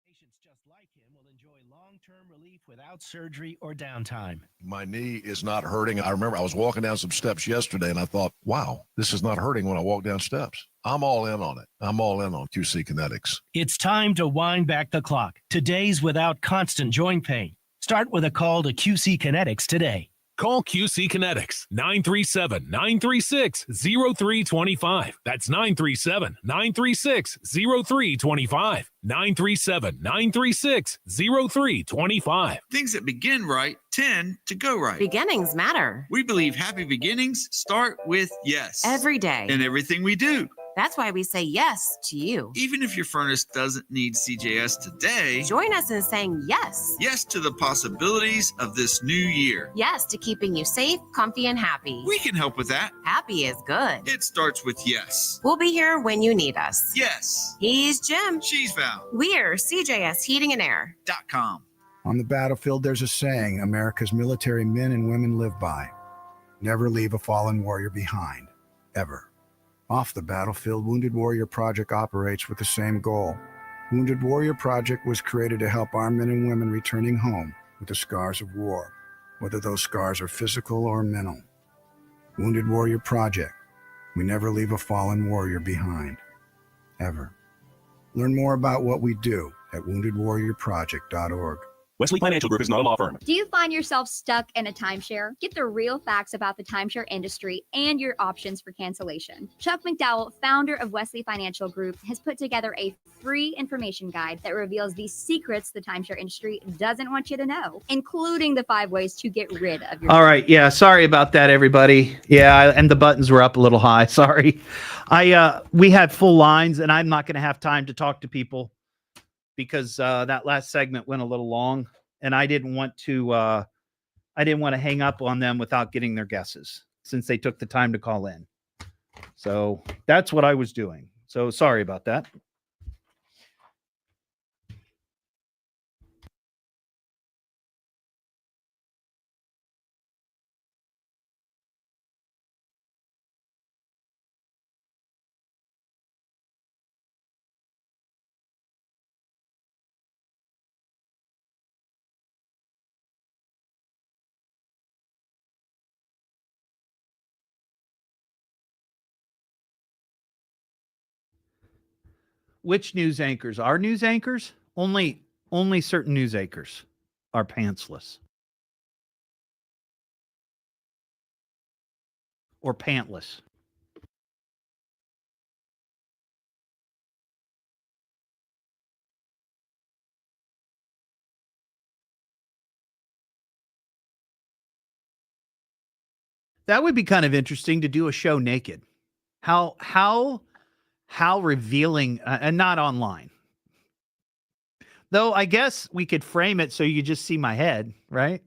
Patients just like him will enjoy long-term relief without surgery or downtime. My knee is not hurting. I remember I was walking down some steps yesterday and I thought, wow, this is not hurting when I walk down steps. I'm all in on it. I'm all in on QC Kinetics. It's time to wind back the clock to days without constant joint pain. Start with a call to QC Kinetics today. Call QC Kinetics, 937-936-0325. That's 937-936-0325. 937-936-0325. Things that begin right tend to go right. Beginnings matter. We believe happy beginnings start with yes. Every day. In everything we do. That's why we say yes to you. Even if your furnace doesn't need CJS today, join us in saying yes. Yes to the possibilities of this new year. Yes to keeping you safe, comfy, and happy. We can help with that. Happy is good. It starts with yes. We'll be here when you need us. Yes. He's Jim. She's Val. We're CJS Heating and Air.com. On the battlefield, there's a saying America's military men and women live by. Never leave a fallen warrior behind. Ever. Off the battlefield, Wounded Warrior Project operates with the same goal. Wounded Warrior Project was created to help our men and women returning home with the scars of war. whether those scars are physical or mental. Wounded Warrior Project. We never leave a fallen warrior behind. Ever. Learn more about what we do at woundedwarriorproject.org. Wesley Financial Group is not a law firm. Do you find yourself stuck in a timeshare? Get the real facts about the timeshare industry and your options for cancellation. Chuck McDowell, founder of Wesley Financial Group, has put together a free information guide that reveals the secrets the timeshare industry doesn't want you to know, including the 5 ways to get rid of your. All right. Yeah. Sorry about that, everybody. Yeah. And the buttons were up a little high. Sorry. We had full lines, and I'm not going to have time to talk to people because that last segment went a little long, and I didn't want to hang up on them without getting their guesses since they took the time to call in. So that's what I was doing. So sorry about that. Which news anchors? Our news anchors? Only certain news anchors are pantsless. Or pantless. That would be kind of interesting to do a show naked. How revealing, and not online. Though I guess we could frame it so you just see my head, right?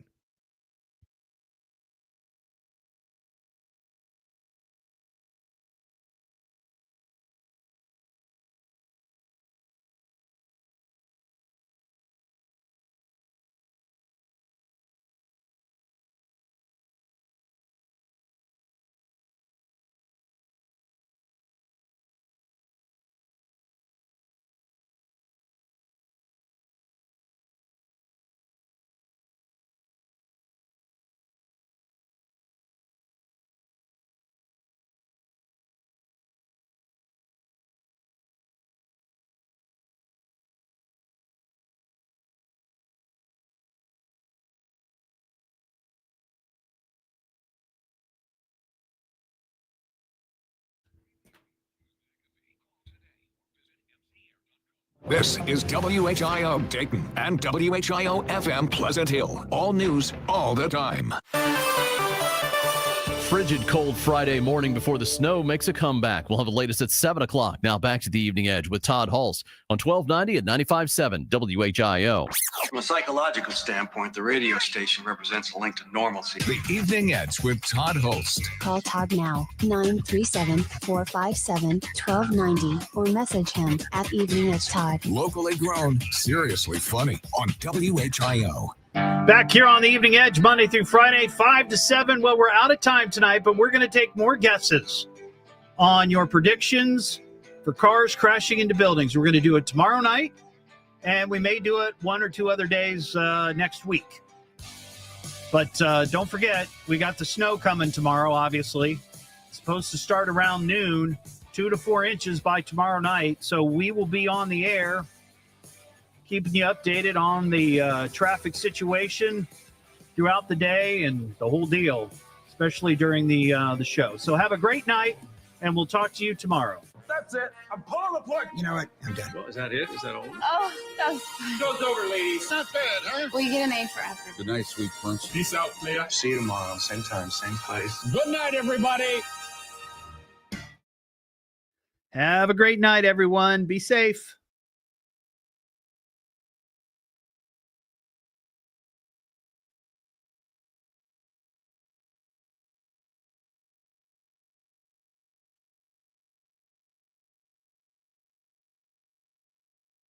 This is WHIO Dayton and WHIO FM Pleasant Hill. All news, all the time. Frigid cold Friday morning before the snow makes a comeback. We'll have the latest at 7 o'clock. Now back to the Evening Edge with Todd Hollst on 1290 at 95.7 WHIO. From a psychological standpoint, the radio station represents a link to normalcy. The Evening Edge with Todd Hollst. Call Todd now, 937-457-1290, or message him at Evening Edge Todd. Locally grown, seriously funny on WHIO. Back here on the Evening Edge, Monday through Friday, 5 to 7. Well, we're out of time tonight, but we're going to take more guesses on your predictions for cars crashing into buildings. We're going to do it tomorrow night, and we may do it 1 or 2 other days next week. But don't forget, we got the snow coming tomorrow, obviously. It's supposed to start around noon, 2 to 4 inches by tomorrow night. So we will be on the air, keeping you updated on the traffic situation throughout the day and the whole deal, especially during the show. So have a great night, and we'll talk to you tomorrow. That's it. I'm pulling the plug. You know what? I'm done. Well, is that it? Is that all? Oh, that was fun. Show's over, ladies. Not bad, huh? Well, you get an A for effort. Good night, sweet prince. Peace out, player. See you tomorrow, same time, same place. Good night, everybody. Have a great night, everyone. Be safe.